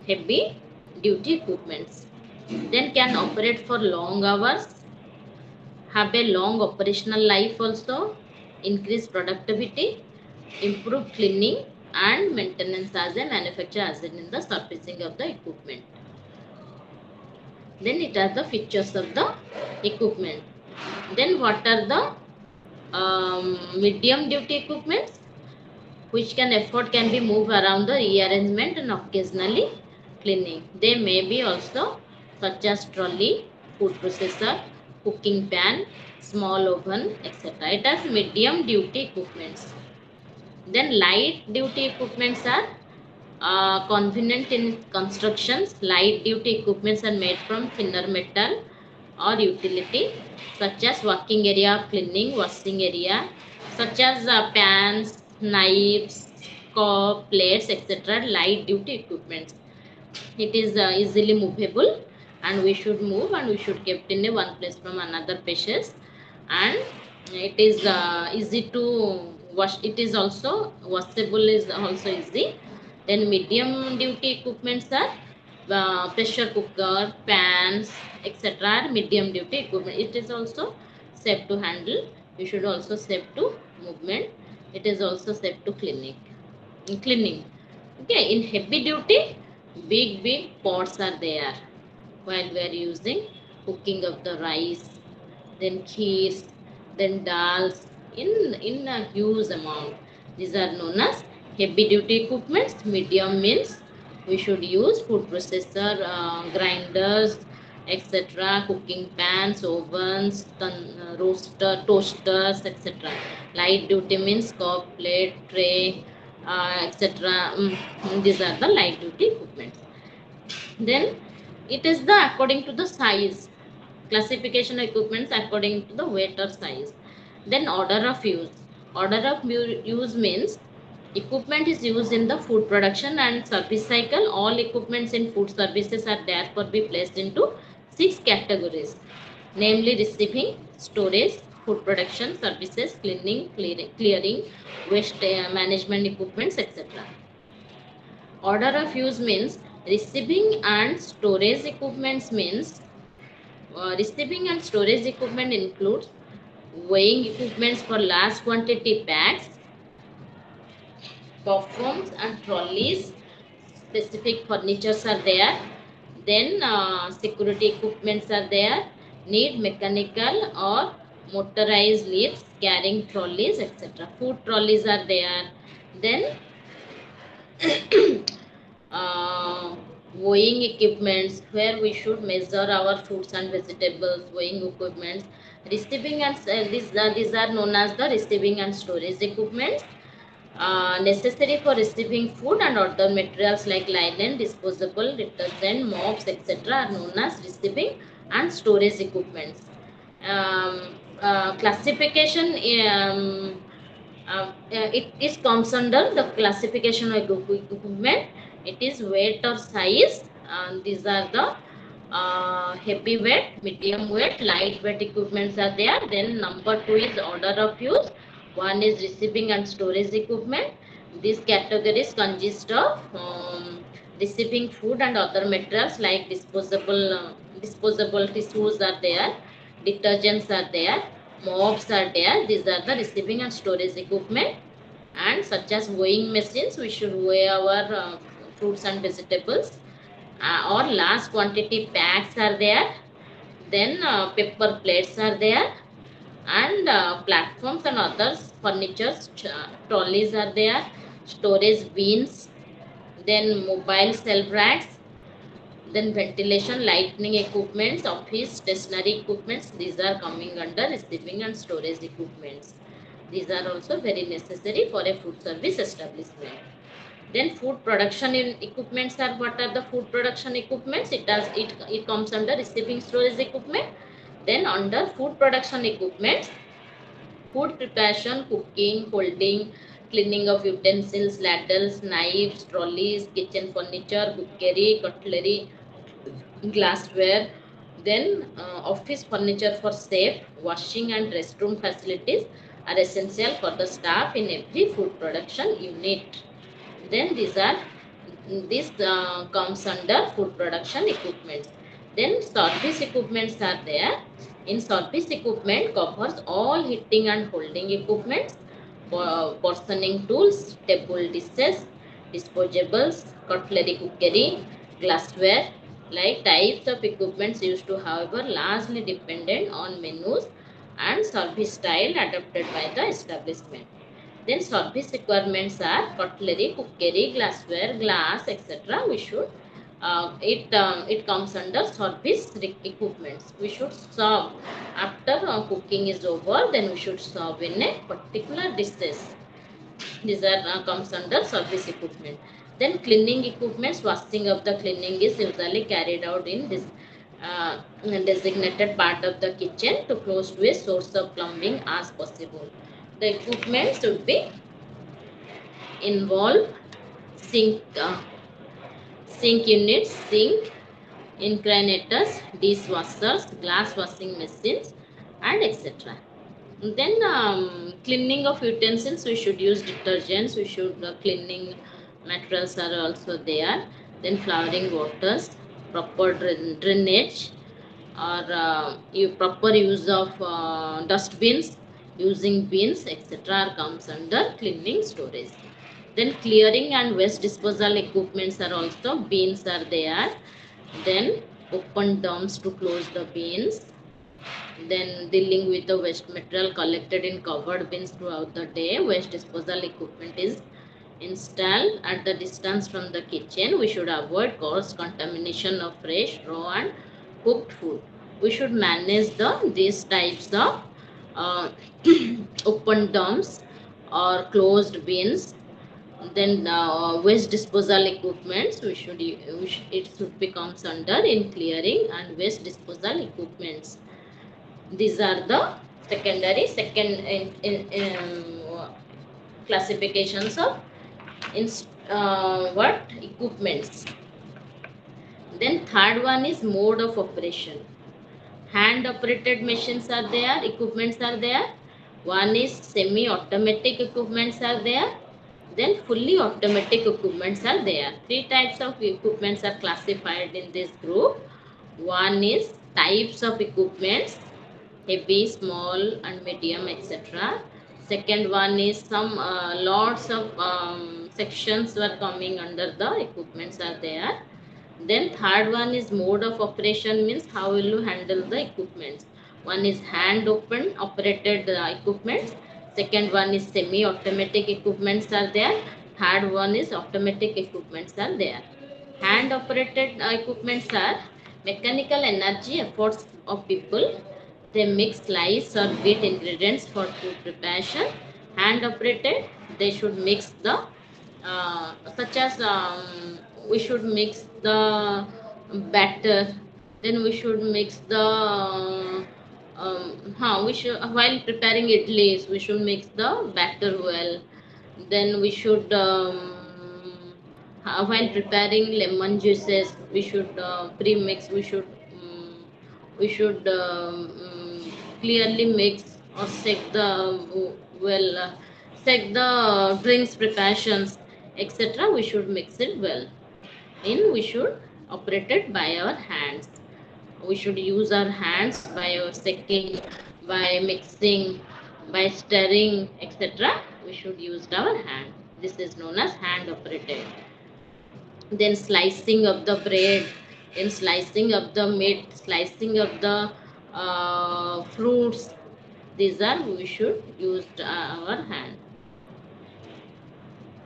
heavy duty equipments. Then can operate for long hours, have a long operational life also, increase productivity, improve cleaning and maintenance as a manufacturer as in the servicing of the equipment. Then it are the features of the equipment. Then what are the medium duty equipments which can be moved around the rearrangement and occasionally cleaning. They may be also such as trolley, food processor, cooking pan, small oven, etc. It has medium duty equipments. Then light duty equipments are convenient in constructions. Light duty equipments are made from thinner metal or utility such as working area, cleaning, washing area, such as pans, knives, cup, plates, etc. Light duty equipments. It is easily movable and we should move and we should kept in a one place from another places, and it is easy to wash. It is also washable is also easy. Then medium duty equipments are pressure cooker, pans, etc. are medium duty equipment. It is also safe to handle. You should also safe to movement. It is also safe to cleaning. Okay, in heavy duty, big pots are there while we are using cooking of the rice, then kheers, then dals in a huge amount. These are known as heavy duty equipments. Medium means we should use food processor, grinders, etc., cooking pans, ovens, roaster, toasters, etc. Light duty means cup, plate, tray, etc. These are the light duty equipments. Then it is the according to the size, classification of equipments according to the weight or size. Then order of use. Order of use means equipment is used in the food production and service cycle. All equipments in food services are therefore be placed into 6 categories, namely receiving, storage, food production, services, clearing, waste management equipments, etc. Order of use means receiving and storage equipments means receiving and storage equipment includes weighing equipments for large quantity bags, performs and trolleys, specific furnitures are there. Then security equipments are there, need mechanical or motorized lifts, carrying trolleys, etc. Food trolleys are there. Then uh, weighing equipments where we should measure our fruits and vegetables, weighing equipments. Receiving and these are known as the receiving and storage equipments, necessary for receiving food and other materials like linen, disposable, detergent, mops, etc. are known as receiving and storage equipments. Classification it is comes under the classification of equipment. It is weight or size. These are the heavy weight, medium weight, light weight equipments are there. Then number 2 is order of use. One is receiving and storage equipment. These categories consist of receiving food and other materials like disposable tissues are there, detergents are there, mops are there. These are the receiving and storage equipment. And such as weighing machines, we should weigh our fruits and vegetables, or large quantity packs are there. Then paper plates are there, and platforms and others furnitures, trolleys are there, storage bins, then mobile shelf racks, then ventilation, lighting equipments, office stationary equipments. These are coming under receiving and storage equipments. These are also very necessary for a food service establishment. Then food production in equipments are, what are the food production equipments? It comes under receiving storage equipment. Then under food production equipments, food preparation, cooking, holding, cleaning of utensils, ladles, knives, trolleys, kitchen furniture, cookery, cutlery, glassware. Then office furniture for safe washing and restroom facilities are essential for the staff in every food production unit. Then this comes under food production equipments. Then service equipments are there. In service equipment covers all heating and holding equipments, portioning tools, table dishes, disposables, cutlery, cookery, glassware. Like types of equipments used to, however, largely dependent on menus and service style adopted by the establishment. Then service requirements are cutlery, cookery, glassware, glass, etc. We should it comes under service equipments. We should serve after cooking is over. Then we should serve in a particular dishes. These are comes under service equipment. Then cleaning equipments. Washing of the cleaning is usually carried out in this designated part of the kitchen to close to a source of plumbing as possible. The equipment should be involve sink, sink units, sink, inclinators, dishwashers, glass washing machines, and etc. Then cleaning of utensils, we should use detergents. We should cleaning materials are also there. Then flowering waters, proper drainage, or proper use of dustbins, using bins, etc. comes under cleaning storage. Then clearing and waste disposal equipments are also, bins are there. Then open dumps to close the bins. Then dealing with the waste material collected in covered bins throughout the day. Waste disposal equipment is installed at the distance from the kitchen. We should avoid cross contamination of fresh, raw, and cooked food. We should manage these types of uh, open dumps or closed bins. Then waste disposal equipments, it should be comes under in clearing and waste disposal equipments. These are the second classifications of in what equipments. Then third one is mode of operation. Hand operated machines are there, equipments are there. One is semi automatic equipments are there. Then fully automatic equipments are there. Three types of equipments are classified in this group. One is types of equipments: heavy, small, and medium, etc. Second one is some lots of sections were coming under the equipments are there. Then third one is mode of operation, means how will you handle the equipments. One is hand open operated equipments. Second one is semi automatic equipments are there. Third one is automatic equipments are there. Hand operated equipments are mechanical energy efforts of people. They mix, slice, or beat ingredients for food preparation. Hand operated, they should mix the such as we should mix the batter. Then we should mix the we should, while preparing idlis, we should mix the batter well. Then we should while preparing lemon juices, we should pre-mix. We should clearly mix or shake the well shake the drinks preparations, etc. We should mix it well. In we should operate it by our hands. We should use our hands by shaking, by mixing, by stirring, etc. We should use our hand. This is known as hand operated. Then slicing of the bread, then slicing of the meat, slicing of the fruits. These are we should use our hand.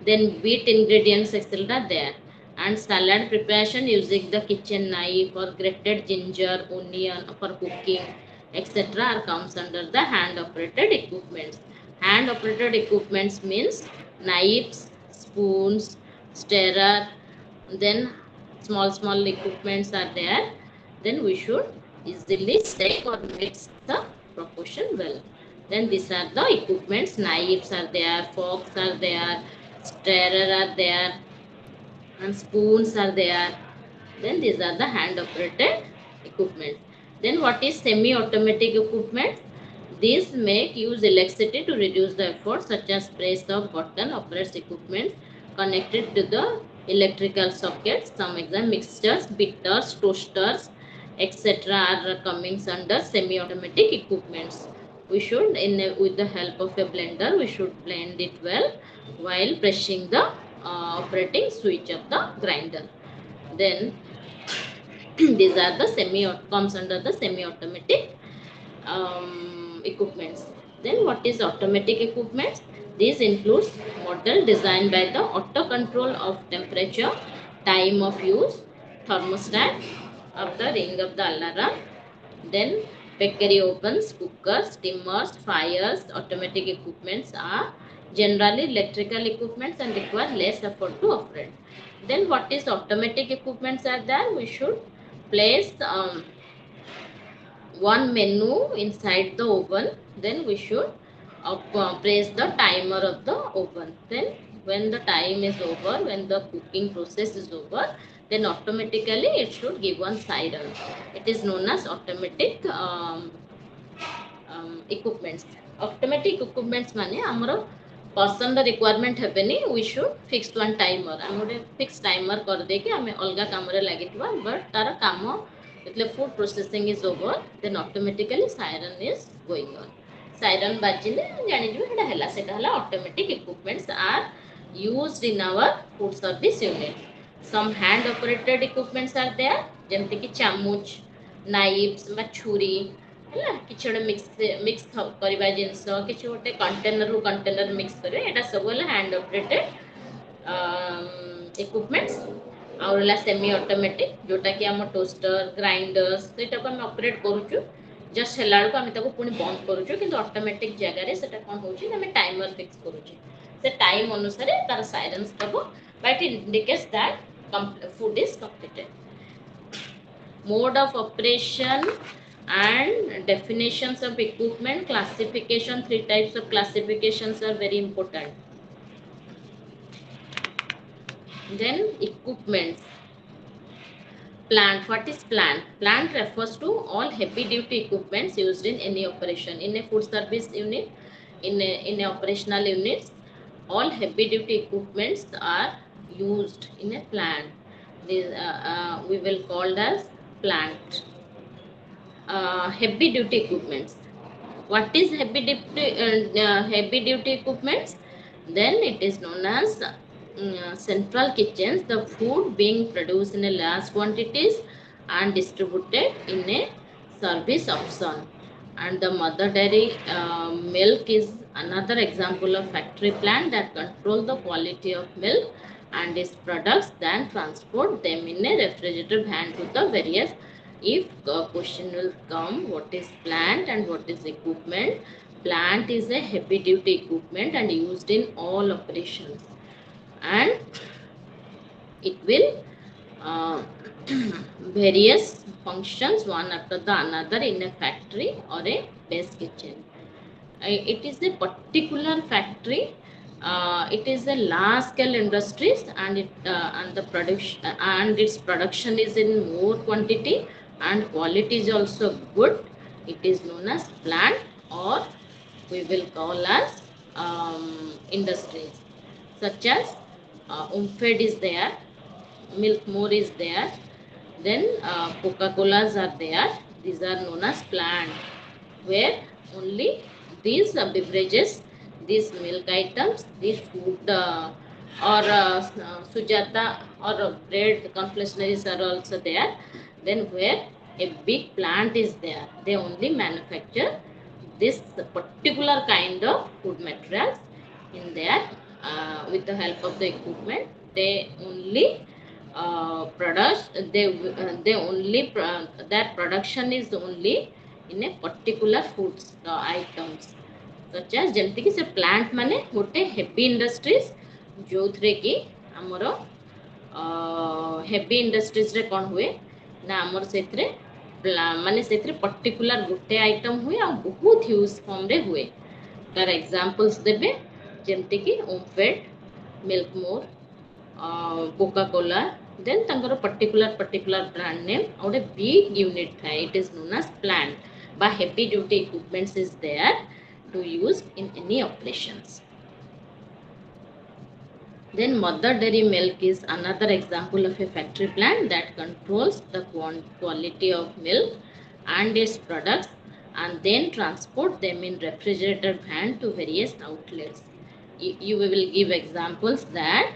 Then wheat ingredients etc. there, and salad preparation using the kitchen knife or grated ginger onion for cooking etc. are comes under the hand operated equipments. Hand operated equipments means knives, spoons, stirrer, then small equipments are there. Then we should easily shake or mix the proportion well. Then these are the equipments, knives are there, forks are there, stirrer are there, and spoons are there. Then these are the hand operated equipment. Then what is semi automatic equipment? These make use electricity to reduce the effort, such as press of button operates equipment connected to the electrical sockets. Some example, mixers, bitters, toasters etc. are coming under semi automatic equipments. We should with the help of a blender we should blend it well while pressing the operating switch of the grinder. Then these are the semi comes under the semi automatic equipments. Then what is automatic equipment? This includes model designed by the auto control of temperature, time of use, thermostat of the ring of the alarm. Then bakery ovens, cookers, steamers, fires, automatic equipments are generally electrical equipments and require less effort to operate. Then what is automatic equipments are there? We should place one menu inside the oven. Then we should press the timer of the oven. Then when the time is over, when the cooking process is over, then automatically it should give one siren. It is known as automatic equipments. Automatic equipments माने हमरो person requirement हेबेनी we should fix one timer हम गोटे fix timer कर दे कि हमें अलग काम रे लागितबा बट तार काम એટલે food processing is over, then automatically siren is going on. Siren बाजिले जानि जबे हेडा हैला सेटा हला automatic equipments are used in our food service unit. Some hand operated equipments are there जेमति कि चामच, knives ବା छुरी ହେଲା କିଛି ଗୋଟେ ମିକ୍ସ କରିବା ଜିନିଷ, କିଛି ଗୋଟେ କଣ୍ଟେନରରୁ କଣ୍ଟେନର ମିକ୍ସ କରିବେ, ଏଇଟା ସବୁ ହେଲା ହ୍ୟାଣ୍ଡ ଅପରେଟେଡ୍ ଇକ୍ୱିପମେଣ୍ଟସ୍। ଆଉ ରହିଲା ସେମି ଅଟୋମେଟିକ୍ ଯେଉଁଟାକି ଆମ ଟୋଷ୍ଟର, ଗ୍ରାଇଣ୍ଡର୍ସ ସେଇଟାକୁ ଆମେ ଅପରେଟ୍ କରୁଛୁ, ଜଷ୍ଟ ହେଲା ବେଳକୁ ଆମେ ତାକୁ ପୁଣି ବନ୍ଦ କରୁଛୁ, କିନ୍ତୁ ଅଟୋମେଟିକ୍ ଜାଗାରେ ସେଟା କ'ଣ ହେଉଛି ନା ଆମେ ଟାଇମର ଫିକ୍ସ କରୁଛୁ, ସେ ଟାଇମ୍ ଅନୁସାରେ ତାର ସାଇରେନ୍ସ ଦେବ, but it indicates that food is completed. Mode of operation and definitions of equipment classification. Three types of classifications are very important. Then equipment. Plant. What is plant? Plant refers to all heavy duty equipments used in any operation. In a food service unit, in a operational units, all heavy duty equipments are used in a plant. These we will call as plant. Heavy duty equipments. What is heavy duty equipments? Then it is known as central kitchens, the food being produced in a large quantities and distributed in a service option. And the mother dairy milk is another example of factory plant that control the quality of milk and its products, then transport them in a refrigerated van to the various. If a question will come, what is plant and what is equipment? Plant is a heavy duty equipment and used in all operations, and it will various functions one after the another in a factory or a base kitchen. It is a particular factory. It is a large scale industries, and and the production and its production is in more quantity and quality is also good. It is known as plant, or we will call as industries, such as Umfed is there, Milk More is there, then Coca-Colas are there. These are known as plant, where only these beverages, these milk items, these food or Sujata or bread confectionaries are also there. Then where A big plant is there. They only manufacture this particular kind of food materials in there with the help of the equipment. They only produce. They only their production is only in a particular foods items. such as ଯେମିତି କି ସେ plant ମାନେ ଗୋଟେ heavy industries ଯୋଉଥିରେ କି ଆମର heavy ଇଣ୍ଡଷ୍ଟ୍ରିଜରେ କ'ଣ ହୁଏ ନା ଆମର ସେଥିରେ ମାନେ ସେଥିରେ ପର୍ଟିକୁଲାର ଗୋଟେ ଆଇଟମ୍ ହୁଏ ଆଉ ବହୁତ ହ୍ୟୁଜ୍ ଫର୍ମରେ ହୁଏ। ତାର ଏକ୍ଜାମ୍ପଲ୍ସ ଦେବେ ଯେମିତିକି ଓମ୍ଫେଡ୍, ମିଲ୍କ ମୋର୍, କୋକା କୋଲା, ଦେନ୍ ତାଙ୍କର ପର୍ଟିକୁଲାର ବ୍ରାଣ୍ଡ ନେମ୍ ଆଉ ଗୋଟେ ବିଗ୍ ୟୁନିଟ୍ ଥାଏ। It is known as plant বা heavy duty equipments is there to use in any operations. Then mother dairy milk is another example of a factory plant that controls the quality of milk and its products and then transport them in refrigerated van to various outlets. You will give examples that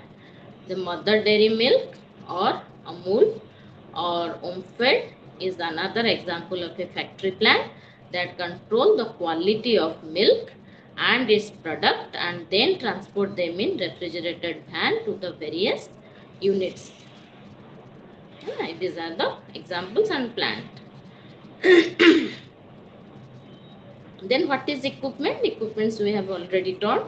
the mother dairy milk or Amul or Omfed is another example of a factory plant that control the quality of milk and its product and then transport them in refrigerated van to the various units. These are the examples and plant. Then what is equipment? Equipments we have already taught.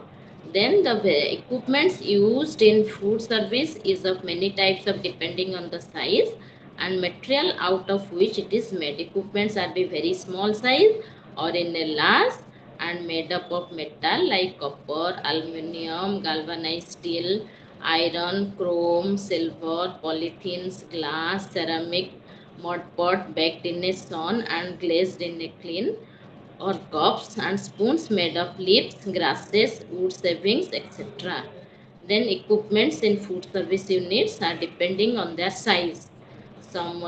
Then the equipments used in food service is of many types of depending on the size and material out of which it is made. Equipments are be very small size or in a large and made up of metal like copper, aluminium, galvanized steel, iron, chrome, silver, polythenes, glass, ceramic, mud pot baked in a sun and glazed in a clean or cups and spoons made of leaves, grasses, wood shavings, etc. Then equipments in food service units are depending on their size. Some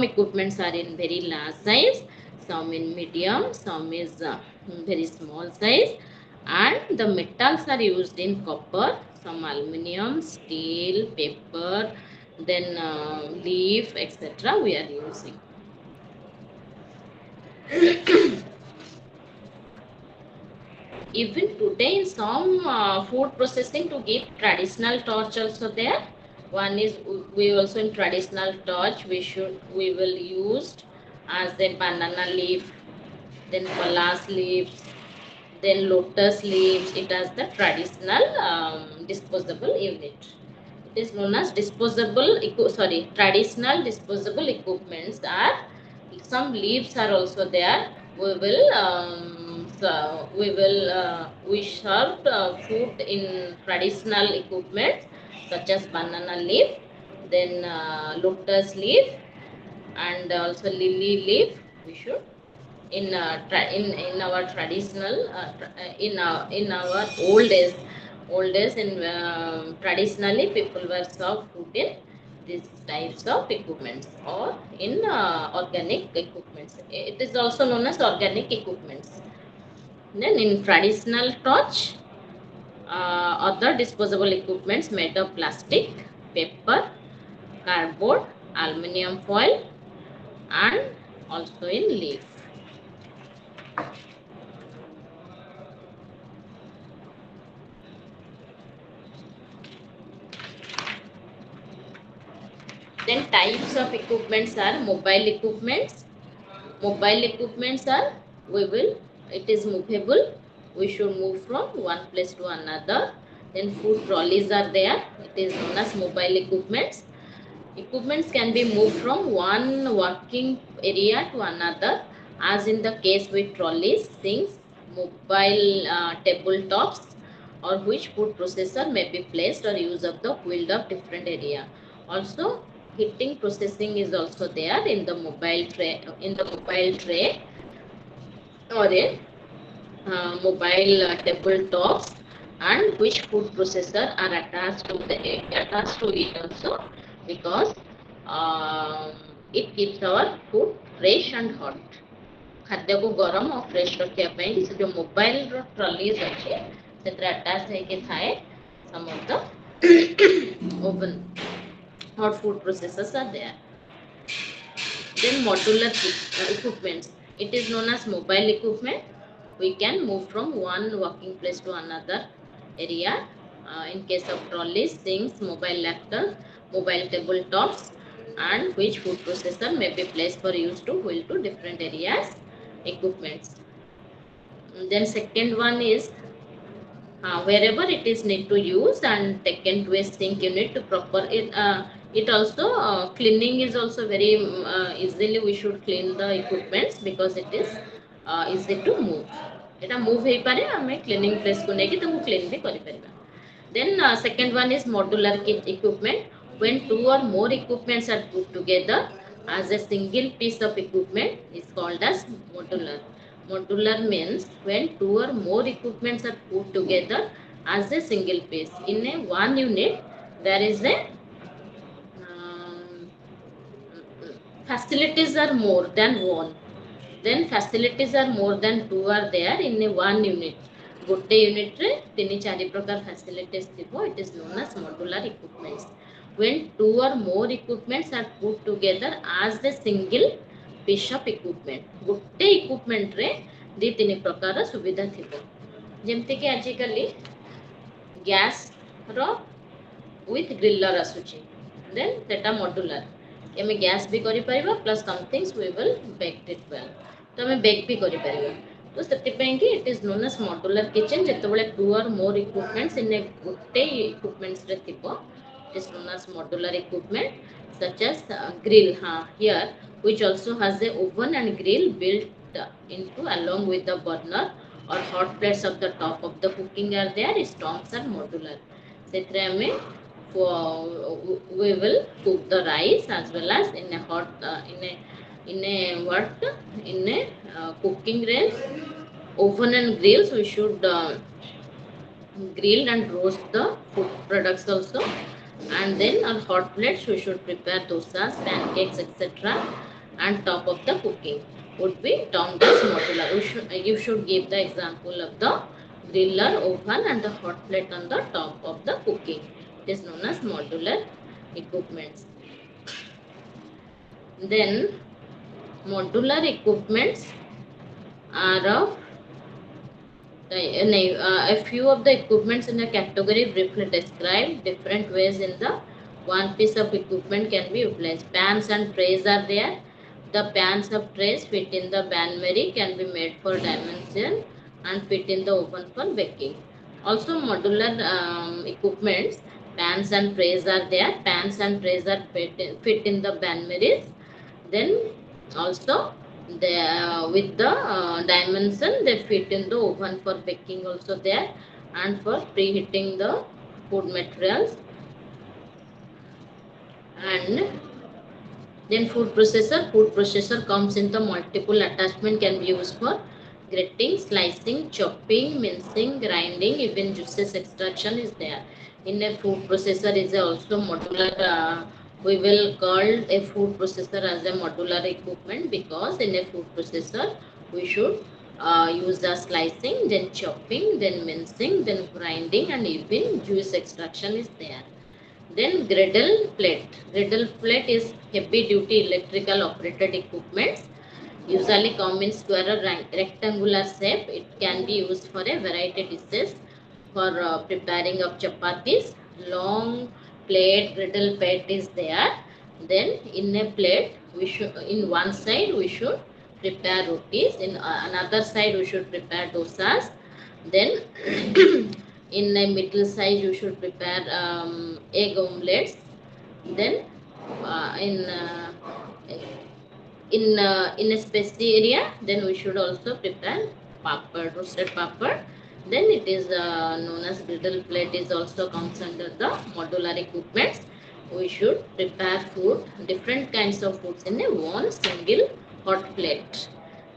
equipments are in very large size, some in medium, some is very small size, and the metals are used in copper, some aluminium, steel, paper, then leaf, etc. we are using. Even today in some food processing to give traditional torch also there. One is we also in traditional torch we will use as a banana leaf, then palas leaves, then lotus leaves. It has the traditional disposable unit. It is known as traditional disposable equipments are some leaves are also there. We serve food in traditional equipment such as banana leaf, then lotus leaf, and also lily leaf. We should in our traditional in our old days in traditionally people were served food in these types of equipments or in organic equipments. It is also known as organic equipments. Then in traditional torch, other disposable equipments made of plastic, paper, cardboard, aluminium foil, and also in leaf. Then types of equipments are mobile equipments. Mobile equipments are it is movable. We should move from one place to another. Then food trolleys are there. It is known as mobile equipments. Equipments can be moved from one working area to another, as in the case with trolleys, sinks, mobile tabletops, or which food processor may be placed or use of the wheel of different area. Also, heating processing is also there in the mobile tray or in mobile tabletops, and which food processor are attached to it also, because it keeps our food fresh and hot. खाद्य को गरम और fresh रखिया ପାଇଁ से जो mobile रो trolleys अछि सेत्रा attach है के थाए some of the oven hot food processors are there. Then modular equipments. It is known as mobile equipment. We can move from one working place to another area. In case of trolleys, sinks, mobile laptops, mobile tabletops, and which food processor may be placed for use to wheel to different areas. Equipments. Then second one is wherever it is need to use and taken to a sink unit to proper it. It also cleaning is also very easily we should clean the equipments because it is easy to move. এটা move ହେଇପାରେ ଆମେ cleaning place କୁ ନେଇକି ତାକୁ clean ବି କରିପାରିବା. Then second one is modular kit equipment. When two or more equipments are put together as a single piece of equipment is called as modular. Modular means when two or more equipments are put together as a single piece. In a one unit, there is a facilities are more than one. Then facilities are more than two are there in a one unit. Gotte unit re tini chari prakar facilities thibo. It is known as modular equipments. When two or more equipments are put together as a single piece of equipment. Gotte equipment re ଦି ତିନି ପ୍ରକାର ସୁବିଧା ଥିବ ଯେମିତିକି ଆଜିକାଲି ଗ୍ୟାସ୍ର with griller ଆସୁଛି then ସେଟା modular ଆମେ ଗ୍ୟାସ୍ ବି କରିପାରିବା plus some things we will bake it well ତ ଆମେ bake ବି କରିପାରିବା ତ ସେଥିପାଇଁ କି it is known as modular kitchen ଯେତେବେଳେ two or more equipments in a ଗୋଟେ equipments ରେ ଥିବ it is known as modular equipment such as grill here which also has a oven and grill built into along with the burner or hot plates of the top of the cooking are there stoves are modular ସେଥିରେ ଆମେ we will cook the rice as well as in a hot in a what in a cooking range oven and grills we should grill and roast the food products also and then on hot plates we should prepare dosas pancakes etc and top of the cooking would be termed as modular. You should give the example of the griller oven and the hot plate on the top of the cooking. It is known as modular equipments. Then modular equipments are of a few of the equipments in the category briefly described different ways in the one piece of equipment can be utilized. Pans and trays are there. The pans of trays fit in the bain-marie can be made for dimension and fit in the oven for baking. Also modular equipments, pans and trays are there. Pans and trays are fit in the bain-maries. Then also with the dimension they fit in the oven for baking also there and for preheating the food materials. And then food processor comes in the multiple attachment can be used for grating, slicing, chopping, mincing, grinding, even juices extraction is there. In a food processor is also modular we will call a food processor as a modular equipment because in a food processor we should use the slicing, then chopping, then mincing, then grinding and even juice extraction is there. Then griddle plate. Griddle plate is heavy duty electrical operated equipment. Usually come in square or rectangular shape. It can be used for a variety dishes for preparing of chapatis. Long plate griddle plate is there. Then in a plate we should in one side we should prepare rotis. In another side we should prepare dosas. Then in a middle size you should prepare egg omelets. Then in a specific area then we should also prepare papad, roasted papad. Then it is known as griddle plate is also comes under the modular equipments. We should prepare food different kinds of foods in a one single hot plate.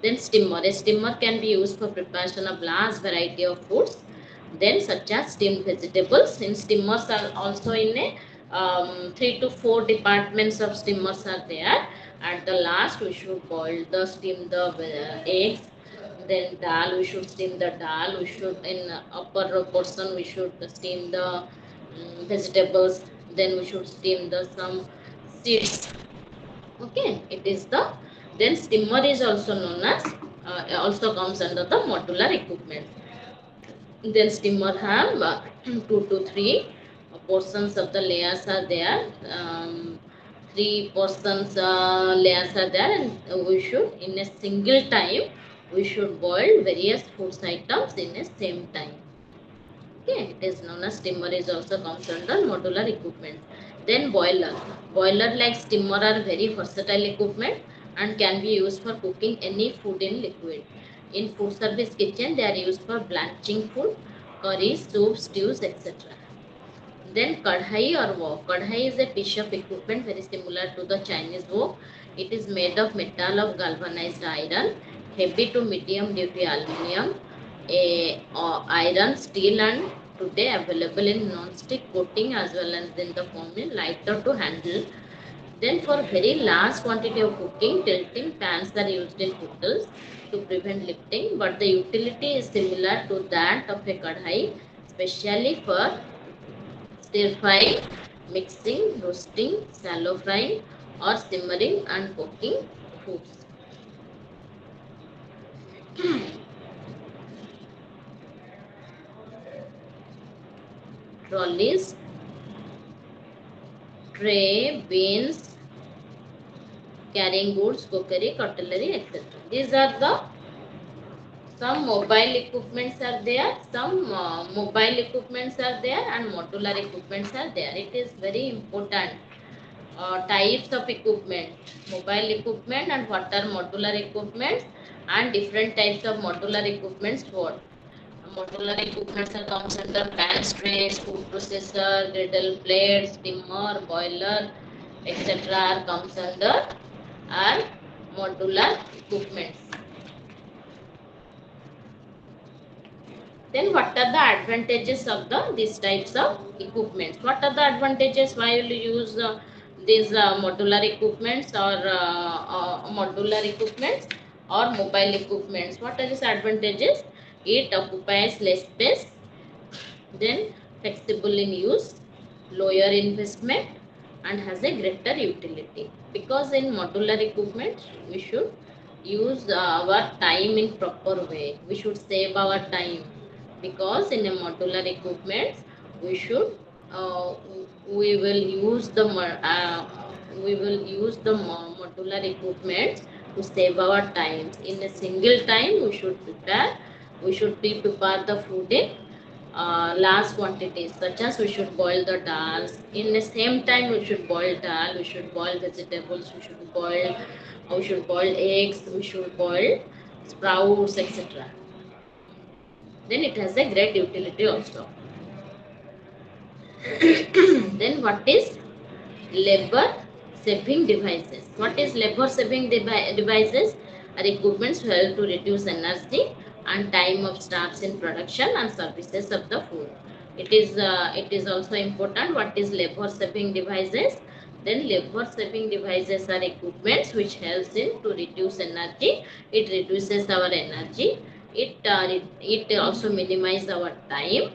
Then steamer. A steamer can be used for preparation of large variety of foods. Then such as steamed vegetables. In steamers are also in a 3 to 4 departments of steamers are there. At the last we should boil the steam the eggs. Then dal we should steam the dal. We should in upper portion we should steam the vegetables. Then we should steam the some seeds Okay, it is the, then steamer is also known as also comes under the modular equipment. Then steamer have 2 to 3 portions of the layers are there. 3 portions layers are there, and we should in a single time we should boil various food items in a same time. Okay, it is known as steamer is also comes under modular equipment. Then boiler. Boiler like steamer are very versatile equipment and can be used for cooking any food in liquid. In food service kitchen, they are used for blanching food, curries, soups, stews, etc. Then kadhai or wok. Kadhai is a piece of equipment very similar to the Chinese wok. It is made of metal of galvanized iron, heavy to medium duty aluminium, iron, steel, and today available in non-stick coating as well as in the form in lighter to handle. Then for very large quantity of cooking, tilting pans are used in hotels to prevent lifting, but the utility is similar to that of a kadhai, especially for stir frying, mixing, roasting, shallow frying, or simmering and cooking foods. Trolleys, tray, bins, carrying goods, cookery, cutlery, etc. These are the some mobile equipments are there, some mobile equipments are there, and modular equipments are there. It is very important types of equipment, mobile equipment and what are modular equipments, and different types of modular equipments. What modular equipments are comes under pan trays, food processor, griddle plates, steamer, boiler, etc. are comes under are modular equipments. Then what are the advantages of the these types of equipments? What are the advantages? Why will you use these modular equipments or modular equipments or mobile equipments? What are these advantages? It occupies less space, then flexible in use, lower investment, and has a greater utility. Because in modular equipment we should use our time in proper way. We should save our time, because in a modular equipment we should uh, we will use the modular equipment to save our time. In a single time we should prepare the food in large quantities, such as we should boil the dal in the same time. We should boil dal, we should boil vegetables, we should boil eggs, we should boil sprouts, etc. Then it has a great utility also. Then what is labor saving devices? What is labor saving devices? Are equipments to help to reduce energy and time of staffs in production and services of the food. It is also important what is labor saving devices. Then labor saving devices are equipments which helps in to reduce energy. It reduces our energy. It also minimize our time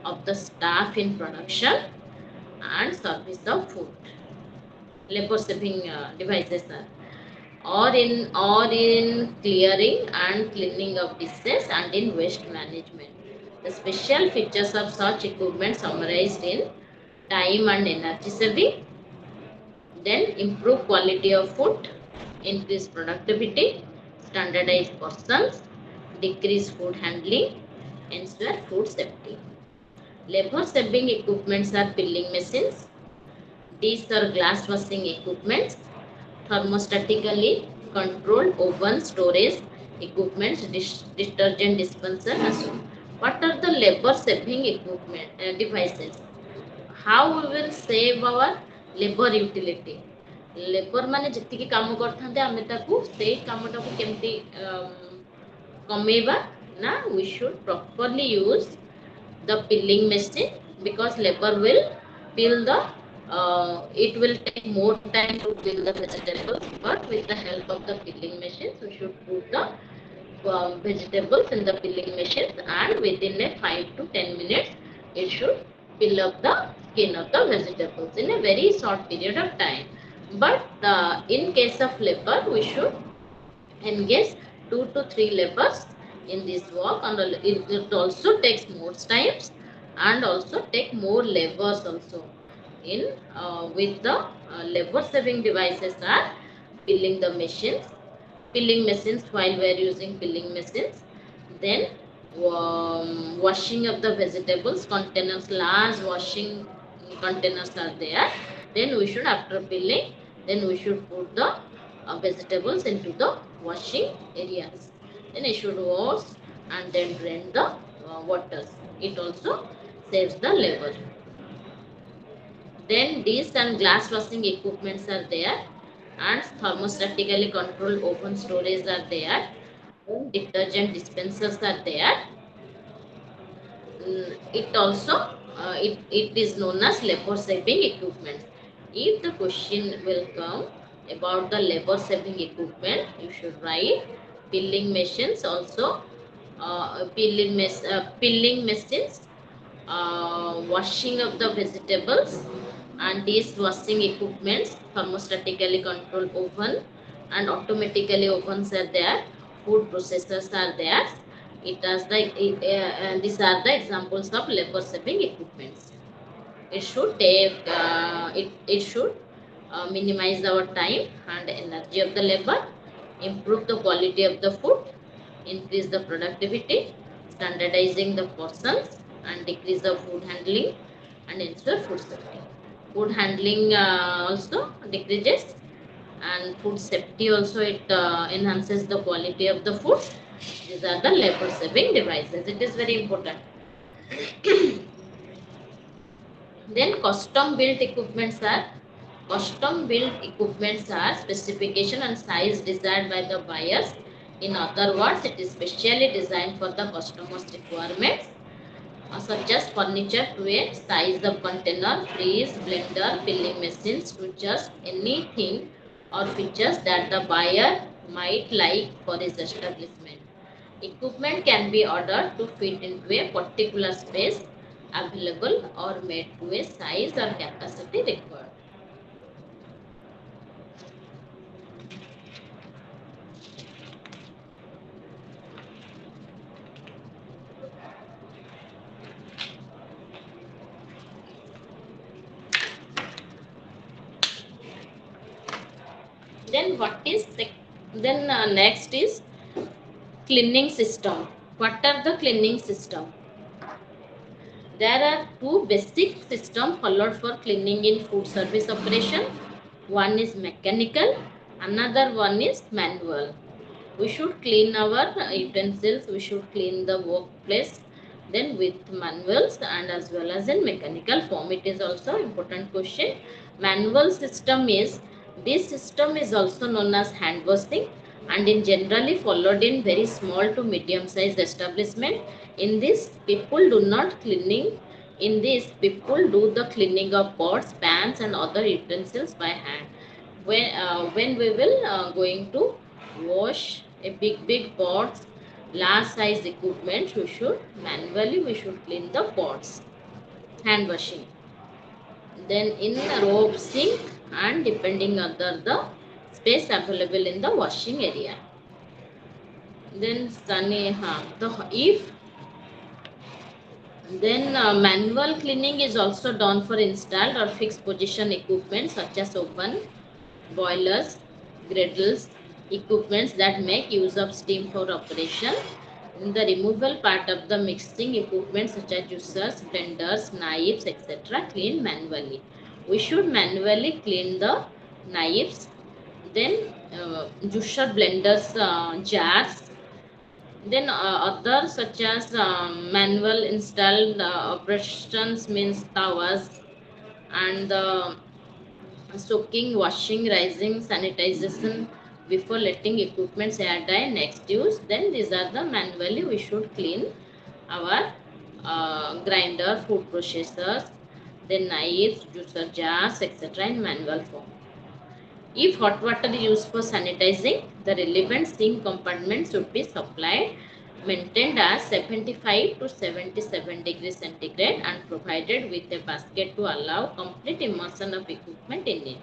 of the staff in production and service of food. Labor saving devices are or in clearing and cleaning of dishes and in waste management. The special features of such equipment summarized in time and energy saving, then improve quality of food, increase productivity, standardize portions, decrease food handling, ensure food safety. Labor saving equipments are filling machines. These are glass washing equipments, thermostatically controlled oven storage equipment, detergent dispenser, and so on. What are the labor saving equipment devices? How we will save our labor utility? Labor माने जितकी काम करथांते आमे ताकू सेई कामटाकू केमती कमेबा ना, we should properly use the peeling machine, because labor will peel the it will take more time to peel the vegetables, but with the help of the peeling machine we should put the vegetables in the peeling machine, and within a 5 to 10 minutes it should peel up the skin of the vegetables in a very short period of time. But in case of labor, we should engage 2 to 3 labors in this work, and it also takes more times and also take more labors also. In with the labor saving devices are peeling the machines, peeling machines while we are using peeling machines, then washing of the vegetables containers, large washing containers are there. Then we should, after peeling, then we should put the vegetables into the washing areas. Then I should wash and then drain the waters. It also saves the labor. Then dish and glass washing equipments are there, and thermostatically controlled open storage are there. Then detergent dispensers are there. It also it is known as labor saving equipment. If the question will come about the labor saving equipment, you should write peeling machines also, peeling machines, washing of the vegetables, and these washing equipments, thermostatically controlled oven and automatically ovens are there, food processors are there. These are the examples of labor saving equipments. It should take it should minimize our time and energy of the labor, improve the quality of the food, increase the productivity, standardizing the portions, and decrease the food handling, and ensure food safety. Food handling also decreases, and food safety also, it enhances the quality of the food. These are the labor saving devices. It is very important. Then custom built equipments are specification and size desired by the buyers. In other words, it is specially designed for the customer's requirements, such as furniture tray, size of container, fridge, blender, filling machines, to just anything or features that the buyer might like for his establishment. Equipment can be ordered to fit into a particular space available or made to a size or capacity required. Then next is cleaning system. What are the cleaning system? There are two basic systems followed for cleaning in food service operation. One is mechanical, another one is manual. We should clean our utensils, we should clean the workplace, then with manuals and as well as in mechanical form. It is also important question. Manual system is, this system is also known as hand washing, and in generally followed in very small to medium sized establishment. In this, people do not cleaning. In this, people do the cleaning of pots, pans, and other utensils by hand. When we will going to wash a big pots, large size equipment, we should clean the pots, hand washing. Then in the rope sink, and depending other the space available in the washing area. Then if then manual cleaning is also done for installed or fixed position equipment such as oven, boilers, griddles, equipments that make use of steam for operation. In the removal part of the mixing equipment such as juicers, blenders, knives, etc. clean manually. We should manually clean the knives. Then juicer, blenders, jars. Then others such as manual installed operations means tawas, and the soaking, washing, rising, sanitization before letting equipment air dry next use. Then these are the manually we should clean our grinder, food processors, then knives, juicer jars, etc. in manual form. If hot water is used for sanitizing, the relevant sink compartment should be supplied, maintained at 75 to 77 degrees centigrade, and provided with a basket to allow complete immersion of equipment in it.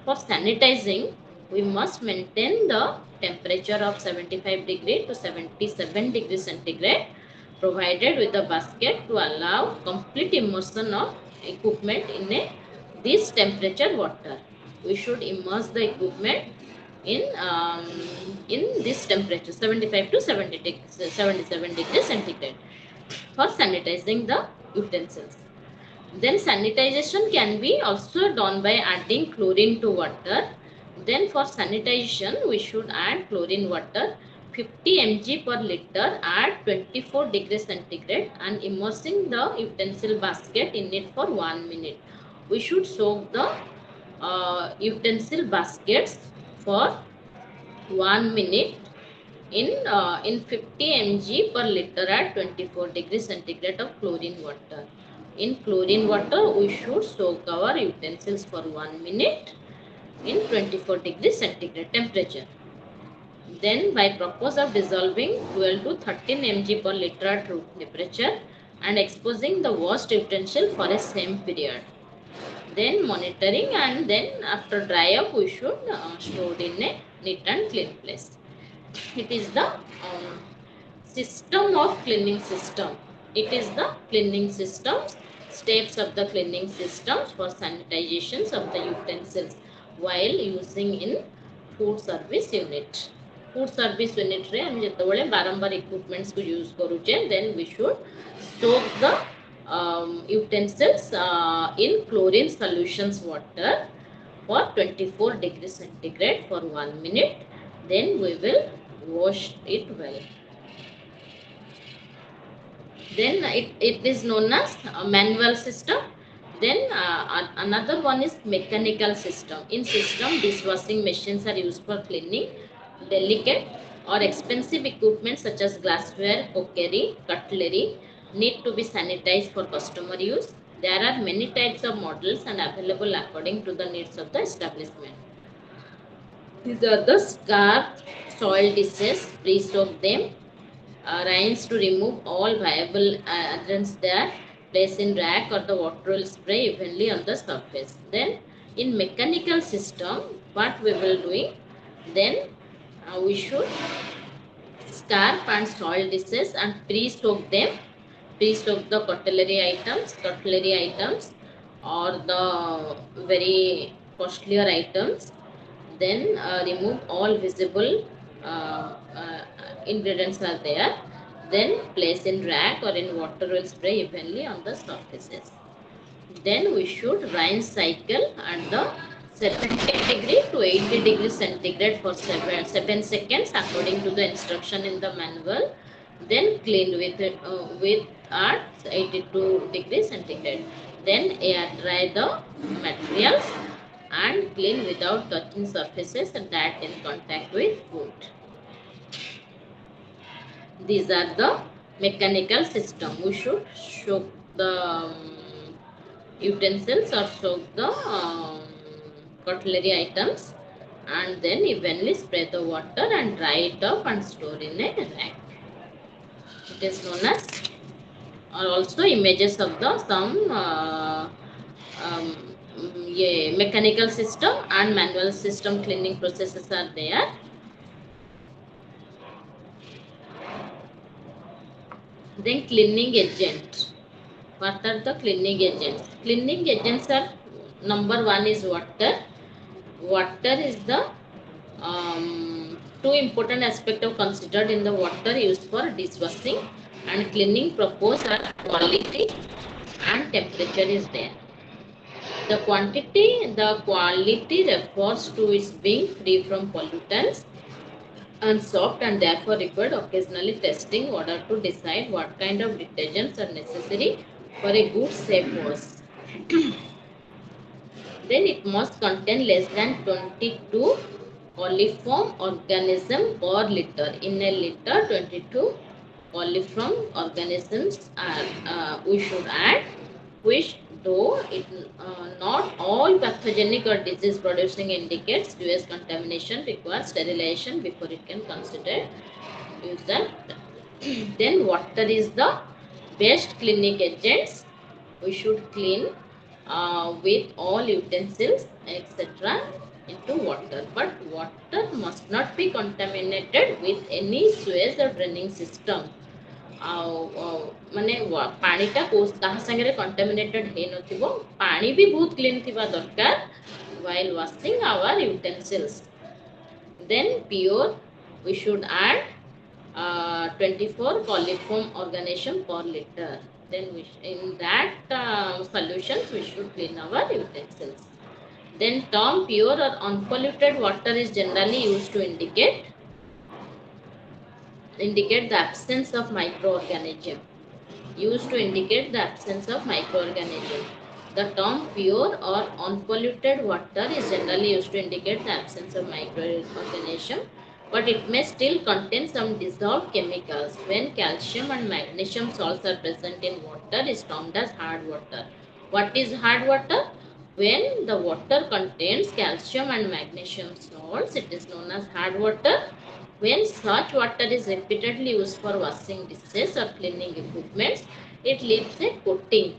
For sanitizing, we must maintain the temperature of 75 degree to 77 degree centigrade provided with the basket to allow complete immersion of equipment in this temperature water. We should immerse the equipment in this temperature 75 to 77 degrees centigrade for sanitizing the utensils. Then sanitization can be also done by adding chlorine to water. Then for sanitization, we should add chlorine water 50 mg per liter at 24 degrees centigrade and immersing the utensil basket in it for 1 minute. We should soak the utensil baskets for 1 minute in 50 mg per liter at 24 degrees centigrade of chlorine water. In chlorine water, we should soak our utensils for 1 minute in 24 degrees centigrade temperature. Then by purpose of dissolving 12 to 13 mg per liter at room temperature and exposing the washed utensil for a same period. Then monitoring, and then after dry up we should store in a neat and clean place. It is the system of cleaning system. It is the cleaning systems, steps of the cleaning systems for sanitizations of the utensils while using in food service unit. Food service unit रे हम जेतबेले बारंबार equipments को use करूचे, then we should soak the utensils in chlorine solutions water for 24 degrees centigrade for 1 minute. Then we will wash it well. Then it is known as a manual system. Then another one is mechanical system. In system, dishwashing machines are used for cleaning delicate or expensive equipment such as glassware, cookery, cutlery need to be sanitized for customer use. There are many types of models and available according to the needs of the establishment. These are the scarf, soil dishes, pre-soak them, rinse to remove all viable adherents there, place in rack or the water will spray evenly on the surface. Then in mechanical system, what we will doing, then we should scarf and soil dishes and pre-soak them, pre-soak the cutlery items or the very costlier items. Then remove all visible ingredients are there. Then place in rack or in water will spray evenly on the surfaces. Then we should rinse cycle at the 70 degree to 80 degree centigrade for 7 seconds according to the instruction in the manual. Then clean with at 82 degree centigrade. Then air dry the materials and clean without touching surfaces that in contact with food. These are the mechanical system. We should soak the utensils or soak the cutlery items and then evenly spray the water and dry it up and store in a rack. It is known as, or also images of the some mechanical system and manual system cleaning processes are there. Then cleaning agent. What are the cleaning agents? Cleaning agents are, number one is water. Water is the two important aspects of considered in the water used for dishwashing and cleaning purpose are quality and temperature is there. The quality refers to its being free from pollutants and soft and therefore required occasionally testing in order to decide what kind of detergents are necessary for a good safe wash. Then it must contain less than 22 coliform organism per liter. In a liter, 22 coliform organisms are we should add, which though it not all pathogenic or disease producing indicates US contamination requires sterilization before it can consider use that. Then water is the best cleaning agents. We should clean with all utensils etc. into water, but water must not be contaminated with any sewage or draining system. ମାନେ ପାଣିଟା କାହା ସାଙ୍ଗରେ contaminated ହେଇନଥିବ, ପାଣି ବି ବହୁତ clean ଥିବା ଦରକାର while washing our utensils. Then pure, we should add 24 coliform organism per liter. Then in that solutions we should clean our utensils. Then term pure or unpolluted water is generally used to indicate the absence of microorganism. Used to indicate the absence of microorganism. The term pure or unpolluted water is generally used to indicate the absence of microorganism, but it may still contain some dissolved chemicals. When calcium and magnesium salts are present in water, is termed as hard water. What is hard water? When the water contains calcium and magnesium salts, it is known as hard water. When such water is repeatedly used for washing dishes or cleaning equipment, it leaves a coating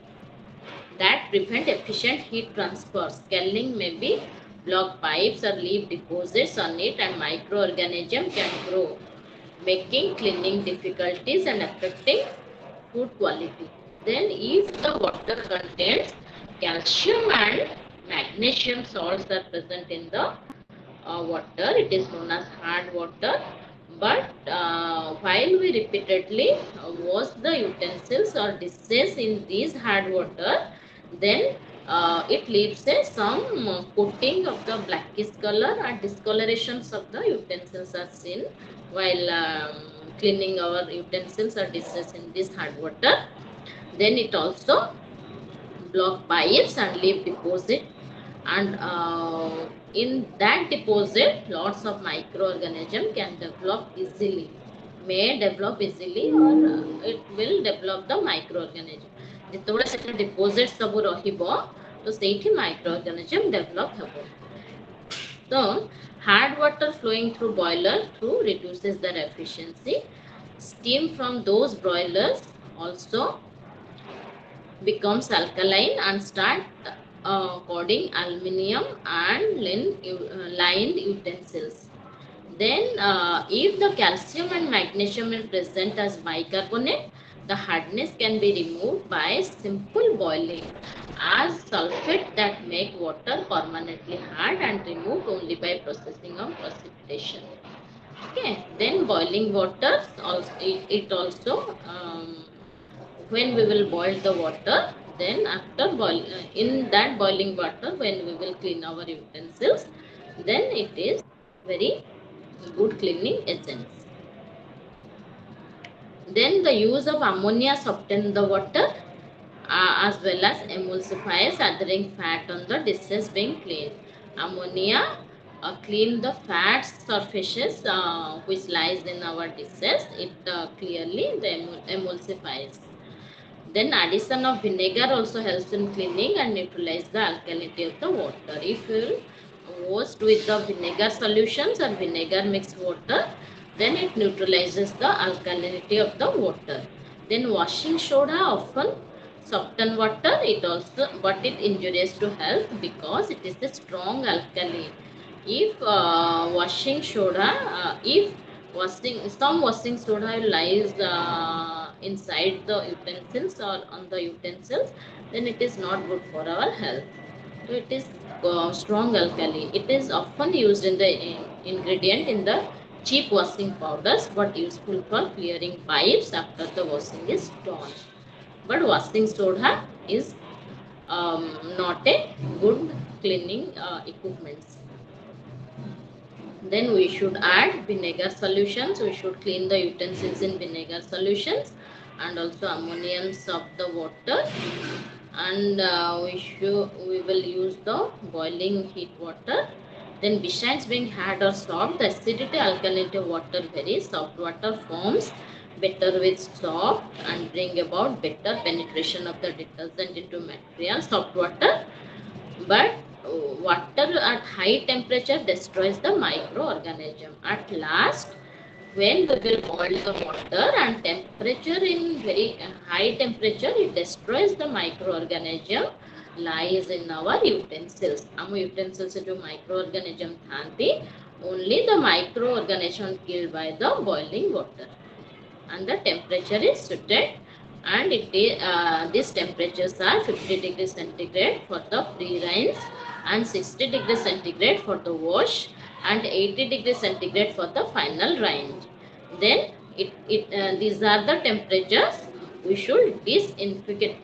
that prevent efficient heat transfer. Scaling may be block pipes or leave deposits on it, and microorganisms can grow, making cleaning difficulties and affecting food quality. Then if the water contains calcium and magnesium salts are present in the water, it is known as hard water. But while we repeatedly wash the utensils or dishes in these hard water, then it leaves some coating of the blackish color, and discolorations of the utensils are seen while cleaning our utensils or dishes in this hard water. Then it also block pipes and leave deposit, and in that deposit lots of microorganism can develop easily, may develop easily, or it will develop the microorganism. ଯେତେବେଳେ ସେଟା deposit ସବୁ ରହିବ ତ ସେଇଠି microorganism develop ହେବ. So hard water flowing through boiler through reduces their efficiency. Steam from those boilers also becomes alkaline and start coding aluminium and lined utensils. Then if the calcium and magnesium is present as bicarbonate, the hardness can be removed by simple boiling as sulfate that make water permanently hard, and removed only by processing of precipitation. Okay, then boiling water also, it also when we will boil the water, then after boil in that boiling water when we will clean our utensils, then it is very good cleaning agents. Then the use of ammonia softens the water as well as emulsifies, adhering fat on the dishes being cleaned. Ammonia clean the fat surfaces which lies in our dishes. It clearly the emulsifies. Then addition of vinegar also helps in cleaning and neutralize the alkalinity of the water. If you wash with the vinegar solutions or vinegar mixed water, then it neutralizes the alkalinity of the water. Then washing soda often soften water. It also, but it injurious to health because it is a strong alkali. If washing soda, if washing some washing soda lies inside the utensils or on the utensils, then it is not good for our health. So it is strong alkali. It is often used in the ingredient in the cheap washing powders, but useful for clearing pipes after the washing is done. But washing soda is not a good cleaning equipment. Then we should add vinegar solutions. We should clean the utensils in vinegar solutions, and also ammoniums of the water. And we will use the boiling heat water. Then besides being hard or soft, the acidity alkalinity of water varies. Soft water forms better with soft and bring about better penetration of the detergent into material. Soft water, but water at high temperature destroys the microorganism. At last, when we will boil the water and temperature in very high temperature, it destroys the microorganism. lies in our utensils. Our utensils जो microorganism थांती, only the microorganism killed by the boiling water, and the temperature is suited, and these temperatures are 50 degrees centigrade for the pre-rinse and 60 degrees centigrade for the wash and 80 degrees centigrade for the final rinse. Then these are the temperatures we should disinfect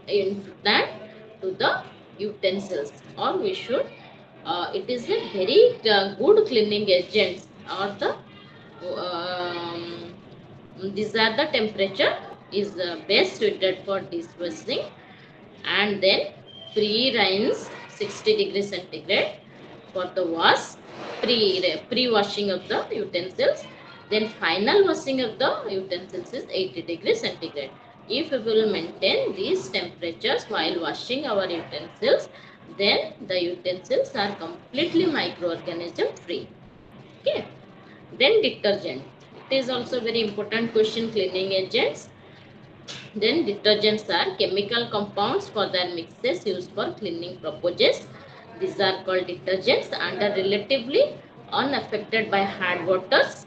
to the utensils, or we should it is a very good cleaning agent, or the um, these are the temperature is best suited for dishwashing. And then pre-rinse 60 degrees centigrade for the wash, pre-washing of the utensils. Then final washing of the utensils is 80 degrees centigrade. If we will maintain these temperatures while washing our utensils, then the utensils are completely microorganism free. Okay. Then detergent. It is also very important question, cleaning agents. Then detergents are chemical compounds for their mixes used for cleaning purposes. These are called detergents and are relatively unaffected by hard waters.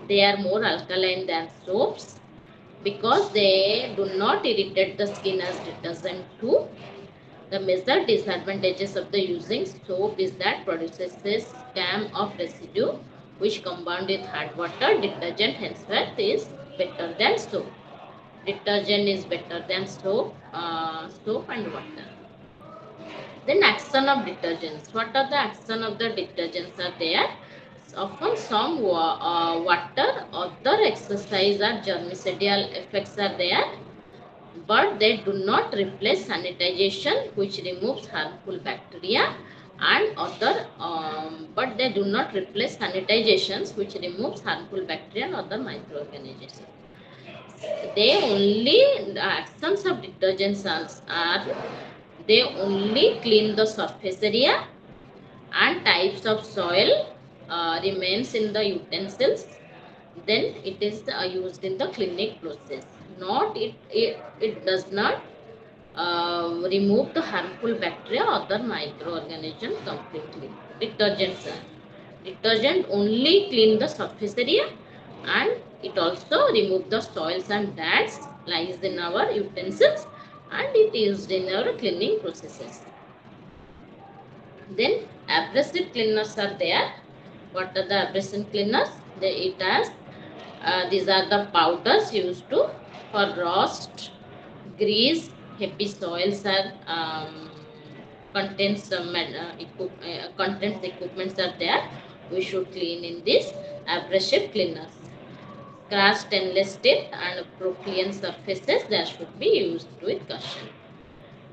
They are more alkaline than soaps because they do not irritate the skin as detergent do. The major disadvantages of the using soap is that produces a scam of residue which combined with hard water. Detergent henceforth is better than soap. Detergent is better than soap and water. Then action of detergents. What are the action of the detergents are there? Often some water, other exercise or germicidal effects are there, but they do not replace sanitization, which removes harmful bacteria and other but they do not replace sanitizations, which removes harmful bacteria and other microorganisms. They only the actions of detergents are they only clean the surface area, and types of soil remains in the utensils, then it is used in the cleaning process. Not it does not remove the harmful bacteria or other microorganisms completely. Detergents are detergent only clean the surface area, and it also remove the soils and dirt lies in our utensils, and it used in our cleaning processes. Then abrasive cleaners are there. What are the abrasive cleaners? It has these are the powders used to for rust, grease, heavy soils are contains contents equipments are there. We should clean in this abrasive cleaners. Cast stainless steel and propylene surfaces that should be used with caution.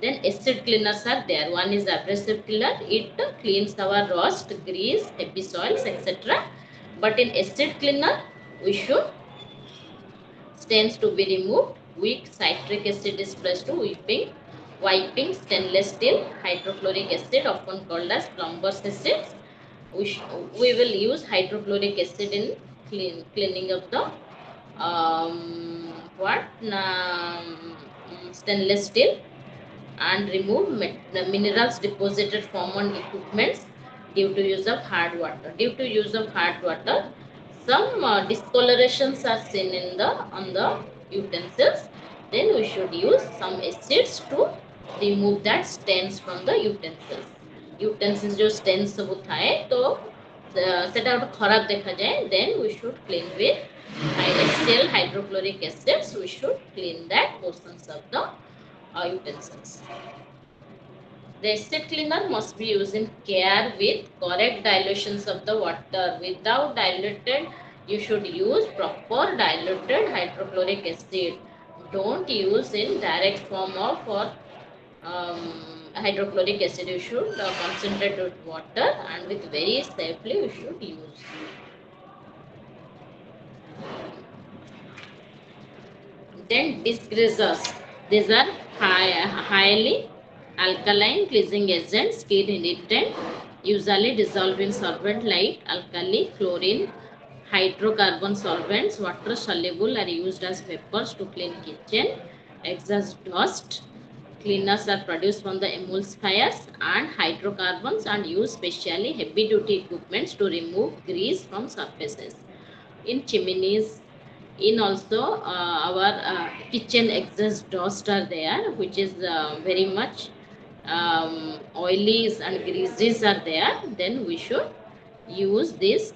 Then acid cleaners are there. One is abrasive cleaner. It cleans our rust, grease, heavy soils, etc. But in acid cleaner, we should stains to be removed. Weak citric acid is placed to wiping stainless steel. Hydrochloric acid, often called as plumber's acid. We will use hydrochloric acid in cleaning of the what stainless steel, and remove the minerals deposited from on equipments due to use of hard water. Due to use of hard water, some discolorations are seen in the on the utensils. Then we should use some acids to remove that stains from the utensils. Utensils जो stains सब थाए तो सेटा ଗୋଟେ ଖରାପ ଦେଖାଯାଏ. Then we should clean with HCl hydrochloric acids. We should clean that portions of the utensils. The acid cleaner must be used in care with correct dilutions of the water. Without diluted, you should use proper diluted hydrochloric acid. Don't use in direct form of or hydrochloric acid. You should concentrate with water, and with very safely you should use. Then disgreasers. These are highly alkaline cleansing agents, skin irritant, usually dissolved in solvent like alkali, chlorine, hydrocarbon solvents. Water soluble are used as vapors to clean kitchen, exhaust dust, cleaners are produced from the emulsifiers and hydrocarbons and use specially heavy duty equipments to remove grease from surfaces. In chimneys, in also our kitchen exhaust dust are there, which is very much oilies and greases are there, then we should use this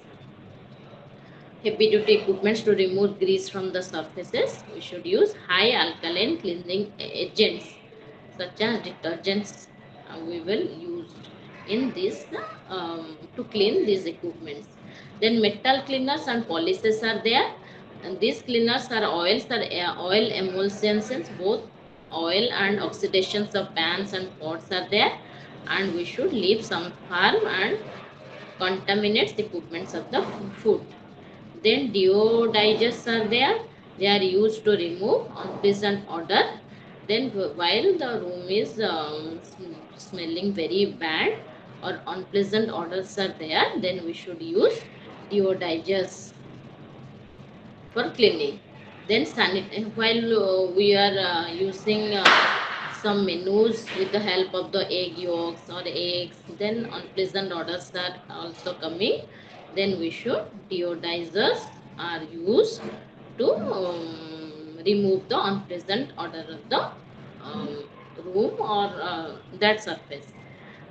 heavy duty equipments to remove grease from the surfaces. We should use high alkaline cleansing agents such as detergents. We will use in this to clean these equipments. Then metal cleaners and polishes are there. And these cleaners are oils or oil emulsions, both oil and oxidations of pans and pots are there. And we should leave some harm and contaminates equipments of the food. Then deodigers are there. They are used to remove unpleasant odor. Then while the room is smelling very bad or unpleasant odors are there, then we should use deodigers for cleaning. Then while we are using some menus with the help of the egg yolks or eggs, then unpleasant odors are also coming. Then we should deodizers are used to remove the unpleasant odor of the um, room or that surface.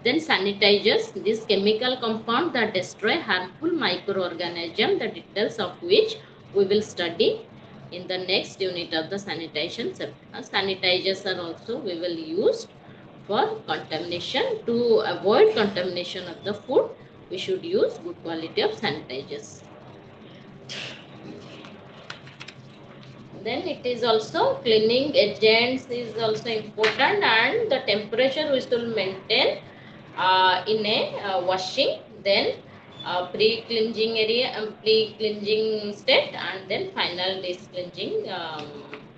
Then sanitizers, these chemical compounds that destroy harmful microorganisms, the details of which we will study in the next unit of the sanitation chapter. Sanitizers are also we will use for contamination. To avoid contamination of the food, we should use good quality of sanitizers. Then it is also cleaning agents is also important, and the temperature we should maintain in a washing, then pre-cleansing area and pre-cleansing state, and then final dis-cleansing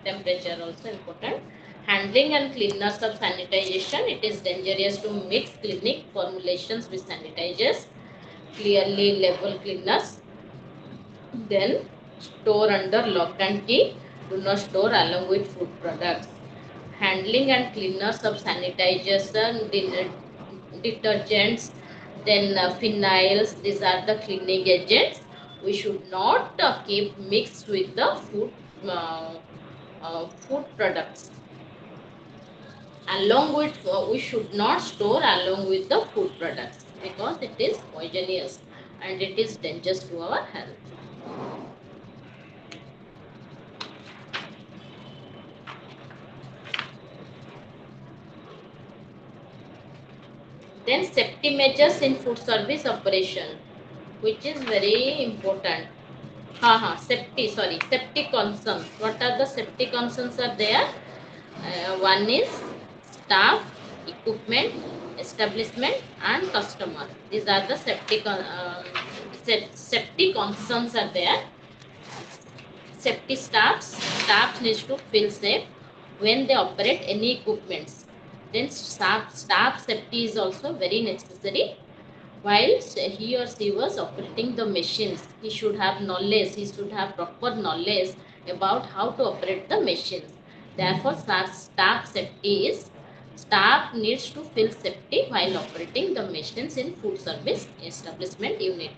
temperature also important. Handling and cleanness of sanitization, it is dangerous to mix clinic formulations with sanitizers. Clearly label cleanness, then store under lock and key. Do not store along with food products. Handling and cleanness of sanitizers and detergents, then phenyls. These are the cleaning agents. We should not keep mixed with the food products. Along with we should not store along with the food products because it is poisonous and it is dangerous to our health. Then safety measures in food service operation, which is very important. Safety, sorry, safety concerns. What are the safety concerns are there? One is staff, equipment, establishment, and customer. These are the safety concerns are there. Safety staff needs to feel safe when they operate any equipments. Then staff safety is also very necessary. While he or she was operating the machines, he should have knowledge, he should have proper knowledge about how to operate the machines. Therefore, staff safety is, staff needs to feel safety while operating the machines in food service establishment unit.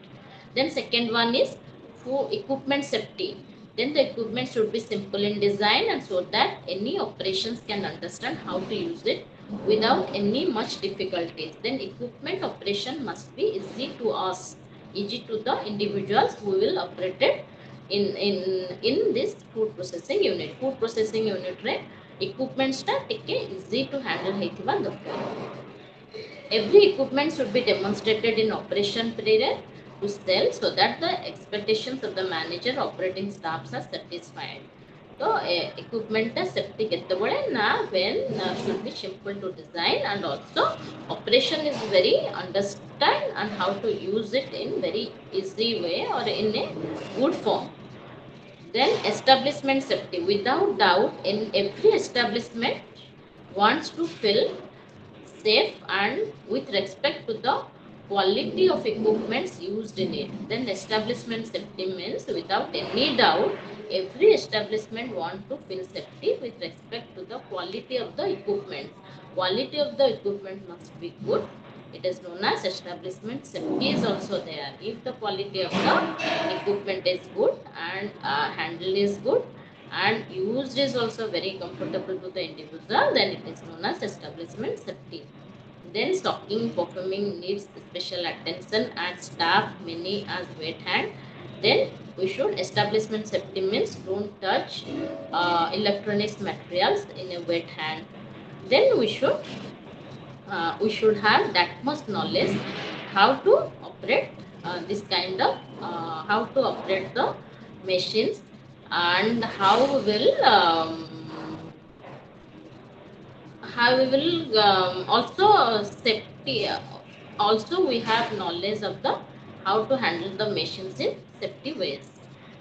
Then second one is food equipment safety. Then the equipment should be simple in design and so that any operations can understand how to use it without any much difficulties. Then equipment operation must be easy to us, easy to the individuals who will operate it in this food processing unit. Food processing unit re equipment sta tike easy to handle heithiba darkar. Every equipment should be demonstrated in operation period to sell so that the expectations of the manager operating staffs are satisfied. So equipment safety କେତେବେଳେ ନା when should be simple to design and also operation is very understand and how to use it in very easy way or in a good form. Then establishment safety, without doubt in every establishment wants to fill safe and with respect to the quality of equipments used in it. Then establishment safety means without any doubt every establishment want to feel safety with respect to the quality of the equipment. quality of the equipment must be good. It is known as establishment safety is also there. If the quality of the equipment is good and handle is good and used is also very comfortable to the individual, then it is known as establishment safety. Then stocking performing needs special attention and staff many as wet hand. Then we should establishment safety means don't touch electronics materials in a wet hand. Then we should have that much knowledge how to operate this kind of how to operate the machines and how we will also safety also we have knowledge of the how to handle the machines in safety ways.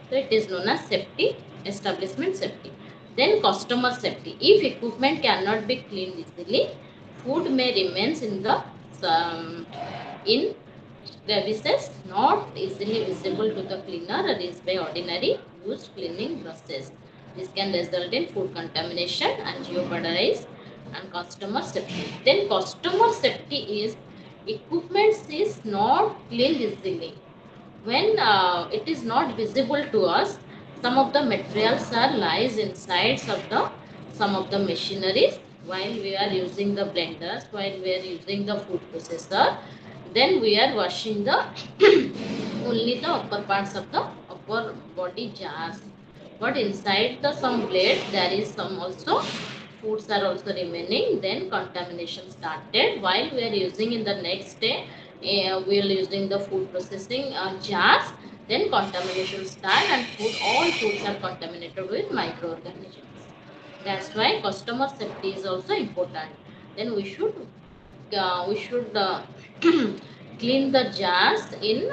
So it is known as safety, establishment safety. Then customer safety. If equipment cannot be cleaned easily, food may remains in the um, in crevices not easily visible to the cleaner is by ordinary used cleaning process. This can result in food contamination and jeopardize and customer safety. Then customer safety is equipment is not cleaned easily. When it is not visible to us, some of the materials are lies inside of the some of the machineries while we are using the blenders, while we are using the food processor, then we are washing the only the upper parts of the upper body jars. But inside the some blade there is some also foods are also remaining. Then contamination started while we are using in the next day. We are using the food processing jars. Then contamination start and all foods are contaminated with microorganisms. That's why customer safety is also important. Then we should clean the jars in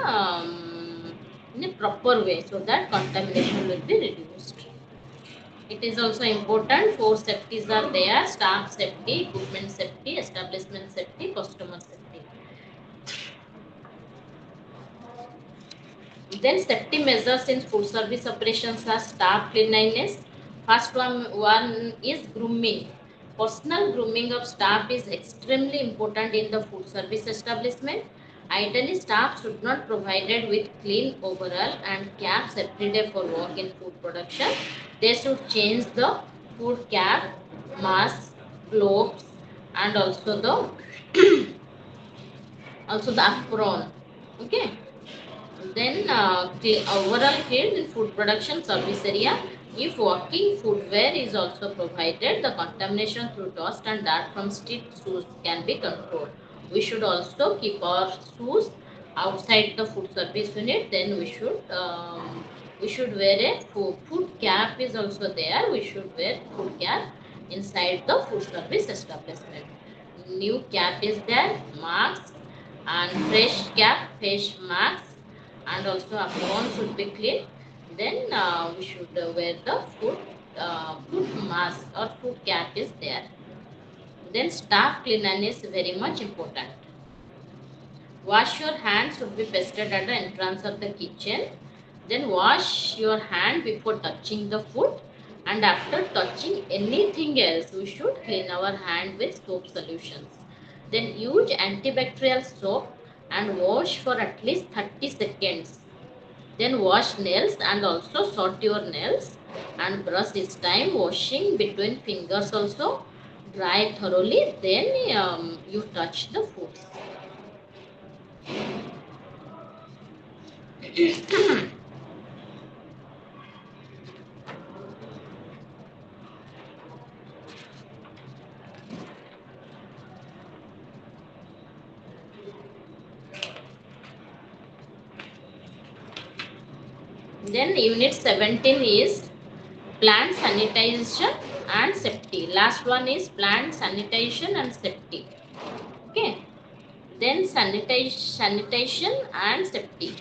a proper way so that contamination will be reduced. It is also important four safeties are there: staff safety, equipment safety, establishment safety, customer safety. Then safety measures in food service operations are staff cleanliness. First one is grooming. Personal grooming of staff is extremely important in the food service establishment. Ideally, staff should not provided with clean overall and caps every day for work in food production. They should change the food cap, mask, gloves, and also the apron. Okay. Then overall field in food production service area. If working footwear is also provided, the contamination through dust and dirt from street shoes can be controlled. We should also keep our shoes outside the food service unit. Then we should wear a food cap is also there. We should wear food cap inside the food service establishment. New cap is there, mask and fresh cap, face mask and also our phone should be clean. Then we should wear the food mask or food cap is there. Then staff cleanliness is very much important. Wash your hands should be pasted at the entrance of the kitchen. Then wash your hand before touching the food, and after touching anything else we should clean our hand with soap solutions. Then use antibacterial soap and wash for at least 30 seconds. Then wash nails and also sort your nails and brush each time. Washing between fingers also. Dry thoroughly. Then you touch the food. Then unit 17 is plant sanitation and safety. Last one is plant sanitation and safety. Okay. Then sanitation and safety.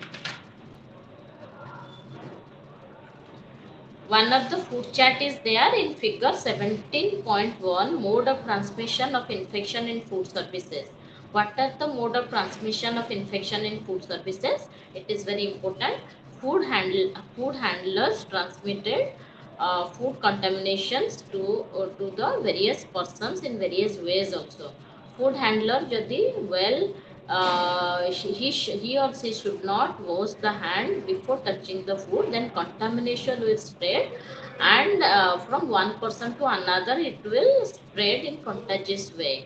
One of the food chat is there in figure 17.1, mode of transmission of infection in food services. What are the mode of transmission of infection in food services? It is very important. Food handlers transmitted food contaminations to the various persons in various ways also. Food handler jadi well he or she should not wash the hand before touching the food, then contamination will spread, and from one person to another it will spread in contagious way.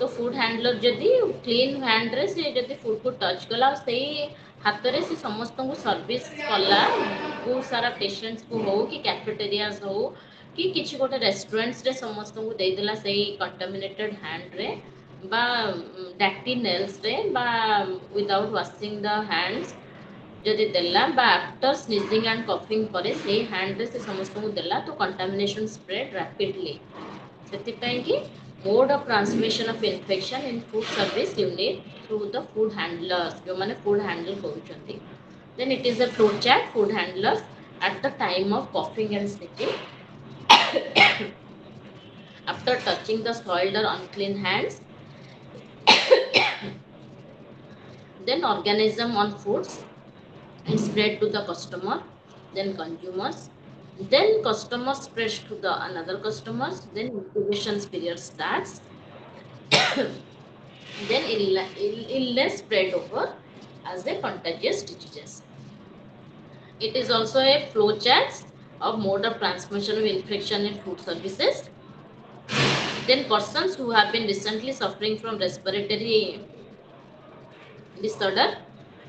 तो food handler जदि clean hand रे से जदि food को touch कला से हाथ रे से समस्त को सर्विस कला बहुत सारा पेशेंट्स को हो कि कैफेटेरियाज हो कि किसी गोटे रेस्टोरेंट्स रे समस्त को दे देला से कंटामिनेटेड हैंड रे बा डैक्टी नेल्स रे बा विदाउट वाशिंग द हैंड्स जदि देला बा आफ्टर स्नीजिंग एंड कफिंग परे से हैंड रे से समस्त को देला तो कंटामिनेशन स्प्रेड रैपिडली ସେଥିପାଇଁ କି mode of transmission of infection in food service unit through the food handlers ଯୋଉମାନେ food handle କରୁଛନ୍ତି. Then it is a flow chart food handlers at the time of coughing and sneezing after touching the soiled or unclean hands, then organism on foods and spread to the customer, then consumers, then customer spreads to the another customers, then incubation period starts, then illness spread over as a contagious diseases. It is also a flow chart of mode of transmission of infection in food services. Then persons who have been recently suffering from respiratory disorder,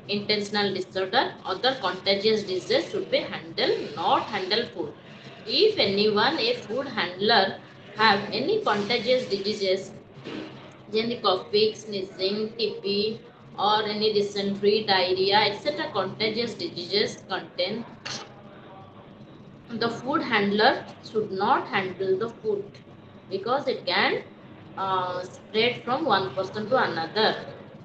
intentional disorder, other contagious diseases should be handled, not handle food. If anyone, a food handler, have any contagious diseases, any coughing, sneezing, TB, or any dysentery, diarrhea, etc. contagious diseases contain, the food handler should not handle the food because it can spread from one person to another,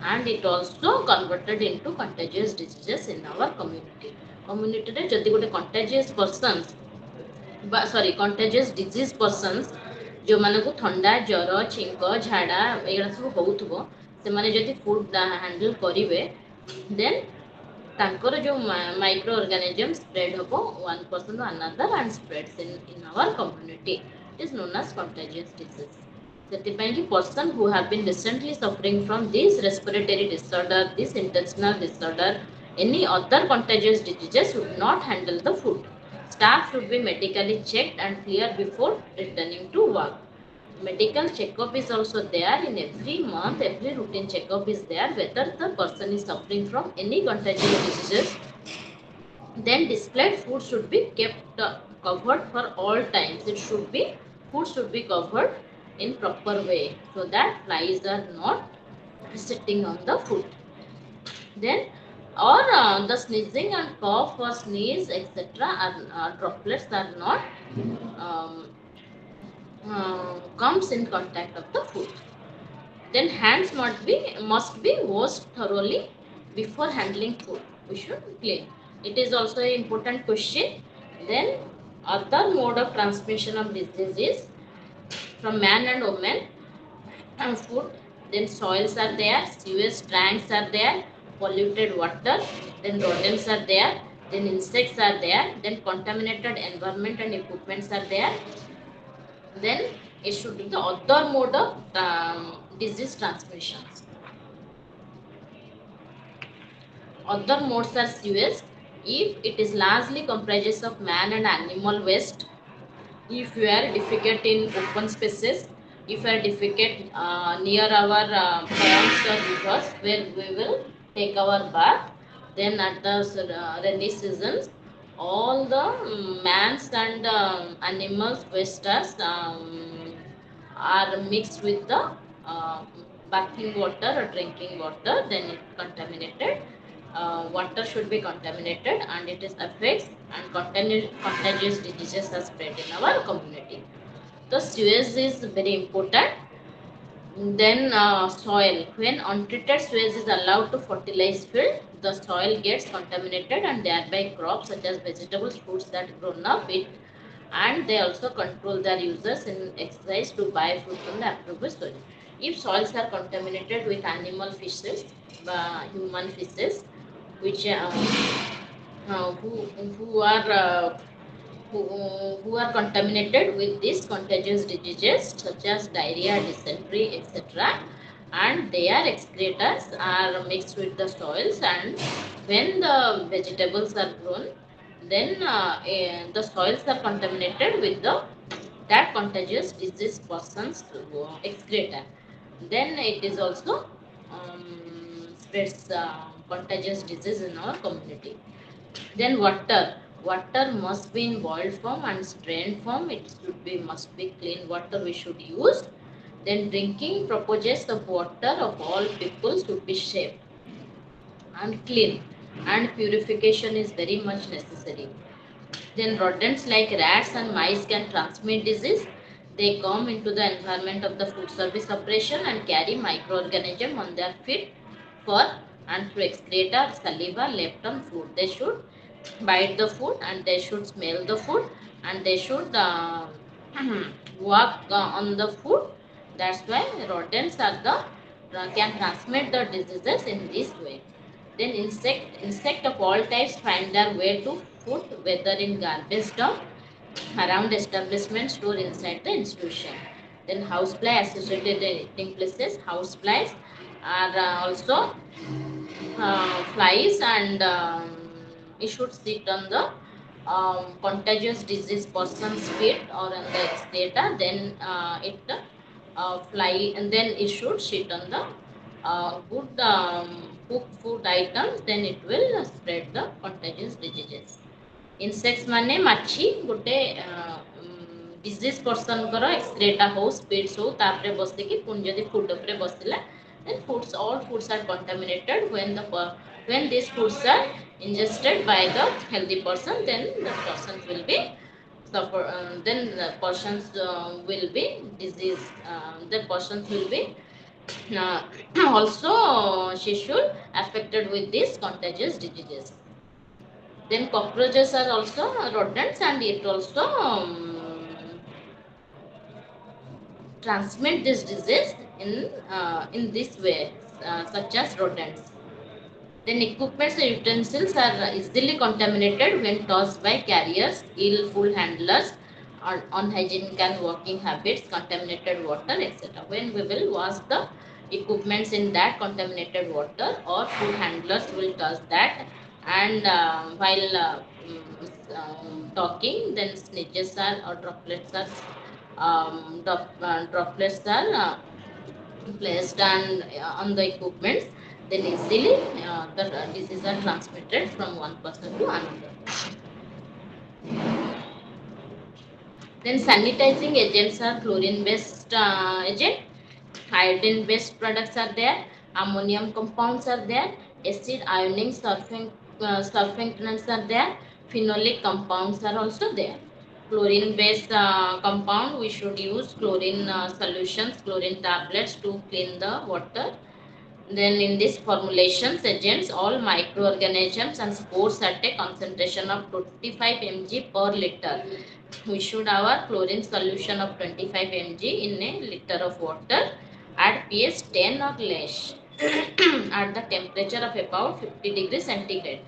and it also converted into contagious diseases in our community. Community रे जदि गोटे contagious persons sorry contagious disease persons जो माने को ठंडा ज्वर छिंक झाड़ा एगुड़ा सब होउथबो से माने जदि फूड हैंडल करिवे देन तांकर जो माइक्रो ऑर्गेनिज्म स्प्रेड होबो one person to another and spreads in our community. It is known as contagious disease. ସେଥିପାଇଁ କି person who have been recently suffering from this respiratory disorder, this intestinal disorder, any other contagious diseases should not handle the food. Staff should be medically checked and clear before returning to work. Medical checkup is also there in every month. Every routine checkup is there whether the person is suffering from any contagious diseases. Then displayed food should be kept covered for all times. It should be food should be covered in proper way so that flies are not sitting on the food. Then or the sneezing and cough or sneeze etc. Droplets are not comes in contact of the food. Then hands must be washed thoroughly before handling food. We should clean. It is also an important question. Then other mode of transmission of disease is from man and woman and food. Then soils are there, sewage tanks are there, polluted water, then rodents are there, then insects are there, then contaminated environment and equipments are there. Then it should be the other mode of disease transmissions. Other modes are sewage. If it is largely comprises of man and animal waste, if you are defecate in open spaces, if you are defecate near our ponds or rivers where we will take our bath, then at the rainy seasons, all the mans and animals wastes are mixed with the bathing water or drinking water, then it contaminated. Water should be contaminated and it is affects and contagious diseases are spread in our community. The sewage is very important. Then soil. When untreated sewage is allowed to fertilize field, the soil gets contaminated and thereby crops such as vegetables, fruits that grown up it, and they also control their users in exercise to buy food from the appropriate soil. If soils are contaminated with animal fishes, human fishes, which who are who are contaminated with these contagious diseases such as diarrhea, dysentery, etc. And their excretors are mixed with the soils, and when the vegetables are grown, then the soils are contaminated with the that contagious disease person's excreta. Then it is also spreads contagious disease in our community. Then water. Water must be in boiled form and strained form. It should be must be clean water we should use. Then drinking purposes of water of all people should be safe and clean, and purification is very much necessary. Then rodents like rats and mice can transmit disease. They come into the environment of the food service operation and carry microorganisms on their feet, fur, and through excreta, saliva left on food. They should bite the food, and they should smell the food, and they should walk on the food. That's why rodents are the can transmit the diseases in this way. Then insect of all types find their way to food, whether in garbage dump, around establishments, store inside the institution. Then housefly associated in eating places. Houseflies are also flies, and it should sit on the contagious disease person's feet or on the excreta. Then it fly, and then it should sit on the good cooked food items. Then it will spread the contagious diseases. Insect ମାନେ ମାଛି ଗୋଟେ disease ପର୍ସନଙ୍କର ଏକ୍ସରେଟା ହଉ ସ୍ପିଡ୍ସ ହଉ ତାପରେ ବସିକି ପୁଣି ଯଦି food ଉପରେ ବସିଲା then foods all foods are contaminated when these foods are ingested by the healthy person, then the person will be suffer then the persons will be disease the persons will be uh, also she should affected with these contagious diseases. Then cockroaches are also rodents, and it also transmit this disease in this way, such as rodents. Then equipments and utensils are easily contaminated when tossed by carriers, ill-full handlers, unhygienic and working habits, contaminated water, etc. When we will wash the equipments in that contaminated water, or food handlers will touch that, and while talking, then snitches are or droplets are droplets are placed and on the equipments, then easily the diseases are transmitted from one person to another. Then sanitizing agents are chlorine based agent, iodine based products are there, ammonium compounds are there, acid ionic surfactants are there, phenolic compounds are also there. Chlorine based compound, we should use chlorine solutions, chlorine tablets to clean the water. Then in this formulations agents, all microorganisms and spores at a concentration of 25 mg per liter. We should our chlorine solution of 25 mg in a liter of water at pH 10 or less at the temperature of about 50 degrees centigrade.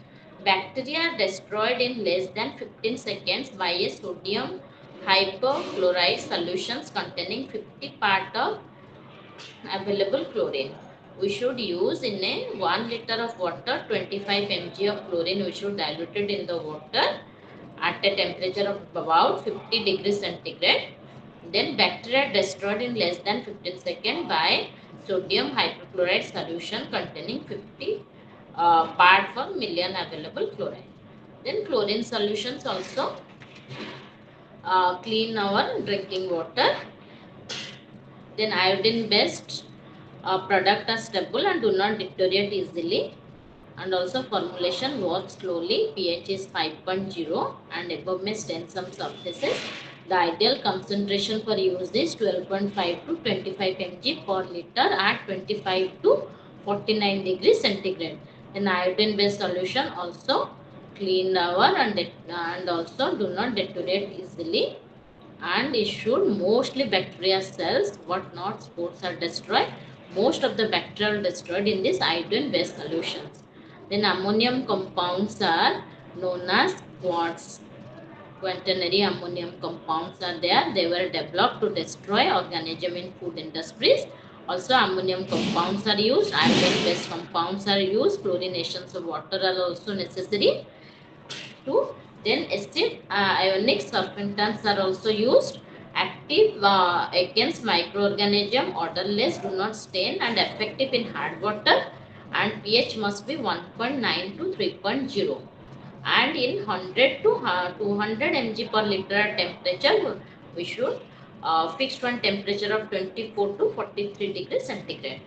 Bacteria are destroyed in less than 15 seconds by a sodium hypochlorite solutions containing 50 part of available chlorine. We should use in a 1 liter of water 25 mg of chlorine. We should dilute it in the water at a temperature of about 50 degrees centigrade. Then bacteria destroyed in less than 15 seconds by sodium hypochlorite solution containing 50 part per million available chlorine. Then chlorine solutions also clean our drinking water. Then iodine based product are stable and do not deteriorate easily, and also formulation works slowly. pH is 5.0 and above may stain some surfaces. The ideal concentration for use is 12.5 to 25 mg per liter at 25 to 49 degrees centigrade. An iodine based solution also clean our and also do not deteriorate easily, and it should mostly bacteria cells, what not spores are destroyed. Most of the bacteria are destroyed in these iodine based solutions. Then ammonium compounds are known as quartz. Quaternary ammonium compounds are there. They were developed to destroy organism in food industries. Also, ammonium compounds are used. Iodine-based compounds are used. Chlorinations of water are also necessary. To then acid ionic surfactants are also used. Active against microorganism, odorless, do not stain, and effective in hard water. And pH must be 1.9 to 3.0, and in 100 to 200 mg per liter temperature we should fix one temperature of 24 to 43 degrees centigrade.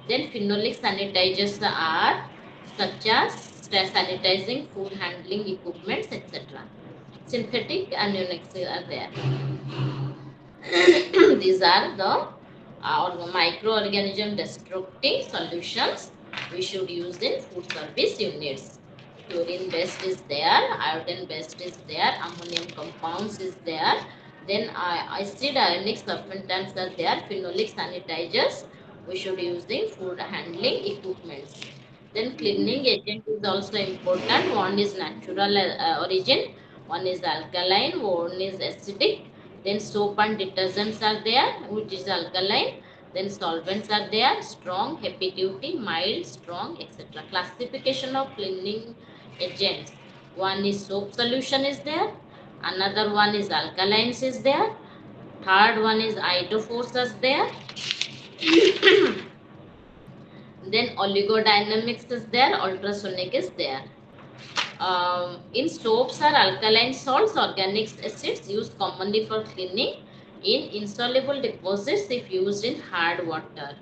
Then phenolic sanitizers are such as sanitizing food handling equipments, etc. Synthetic anionics are there. These are the microorganism destructing solutions we should use in food service units. Chlorine based is there, iodine based is there, ammonium compounds is there, then acid ionic surfactants are there, phenolic sanitizers we should use in food handling equipments. Then cleaning agent is also important. One is natural origin, one is alkaline, one is acidic. Then soap and detergents are there, which is alkaline. Then solvents are there, strong, heavy duty, mild, strong, etc. Classification of cleaning agents. One is soap solution is there, another one is alkalines is there, third one is iodophores is there, then oligodynamics is there, ultrasonic is there. In soaps are alkaline salts, organic acids used commonly for cleaning. In insoluble deposits, if used in hard water.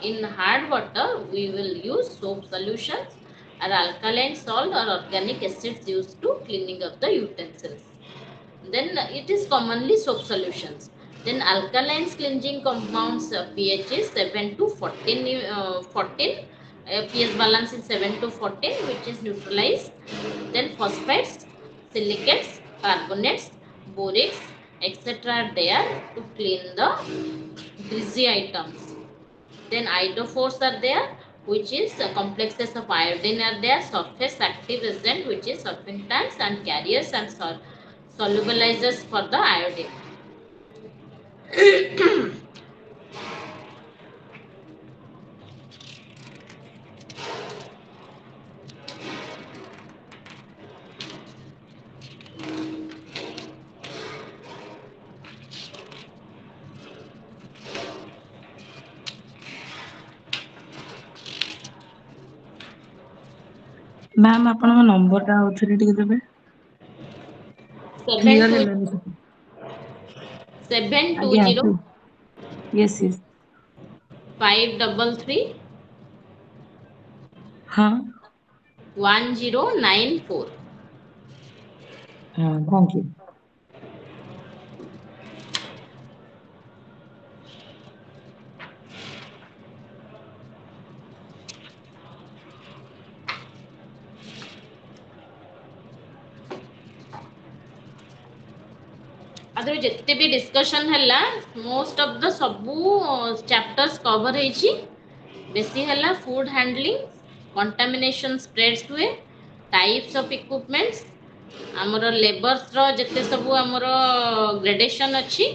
In hard water, we will use soap solutions or alkaline salt or organic acids used to cleaning of the utensils. Then it is commonly soap solutions. Then alkaline cleansing compounds pH is 7 to 14, pH balance is 7 to 14, which is neutralized. Then phosphates, silicates, carbonates, borates, etc. are there to clean the greasy items. Then iodophores are there, which is complexes of iodine are there, surface active agent, which is surfactants and carriers and solubilizers for the iodine. Ma'am ଆପଣଙ୍କ ନମ୍ବରଟା ଆଉଥରେ ଟିକେ ଦେବେ। Seven clear two ହେଲାନି ସେଟା। seven two ଆଜ୍ଞା zero Yes Yes 533 ହଁ 1094. ହଁ ଥ୍ୟାଙ୍କ ୟୁ। ଆଦରେ ଯେତେ ବି ଡିସ୍କସନ୍ ହେଲା ମୋଷ୍ଟ ଅଫ୍ ଦ ସବୁ ଚାପ୍ଟର୍ସ କଭର୍ ହେଇଛି। ବେଶୀ ହେଲା ଫୁଡ୍ ହ୍ୟାଣ୍ଡଲିଂ, କଣ୍ଟାମିନେସନ୍ ସ୍ପ୍ରେଡ୍ସ ହୁଏ, ଟାଇପ୍ସ ଅଫ୍ ଇକ୍ୱିପମେଣ୍ଟସ୍, ଆମର ଲେବର୍ସର ଯେତେ ସବୁ ଆମର ଗ୍ରେଡେସନ୍ ଅଛି,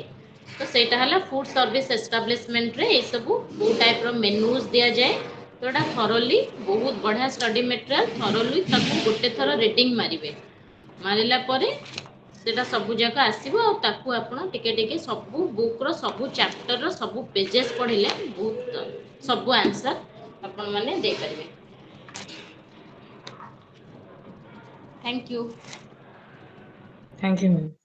ତ ସେଇଟା ହେଲା ଫୁଡ୍ ସର୍ଭିସ୍ ଏଷ୍ଟାବ୍ଲିଶମେଣ୍ଟରେ ଏଇସବୁ କେଉଁ ଟାଇପ୍ର ମେନୁଜ୍ ଦିଆଯାଏ। ତ ଏଇଟା ଥରୋଲି ବହୁତ ବଢ଼ିଆ ଷ୍ଟଡି ମେଟେରିଆଲ୍, ଥରୋଲି ତାକୁ ଗୋଟେ ଥର ରିଡ଼ିଂ ମାରିବେ। ମାରିଲା ପରେ ସେଇଟା ସବୁ ଯାକ ଆସିବ, ଆଉ ତାକୁ ଆପଣ ଟିକେ ଟିକେ ସବୁ ବୁକ୍ର ସବୁ ଚାପ୍ଟରର ସବୁ ପେଜେସ୍ ପଢ଼ିଲେ ବହୁତ ସବୁ ଆନ୍ସର୍ ଆପଣମାନେ ଦେଇପାରିବେ। Thank you. Thank you ma'am.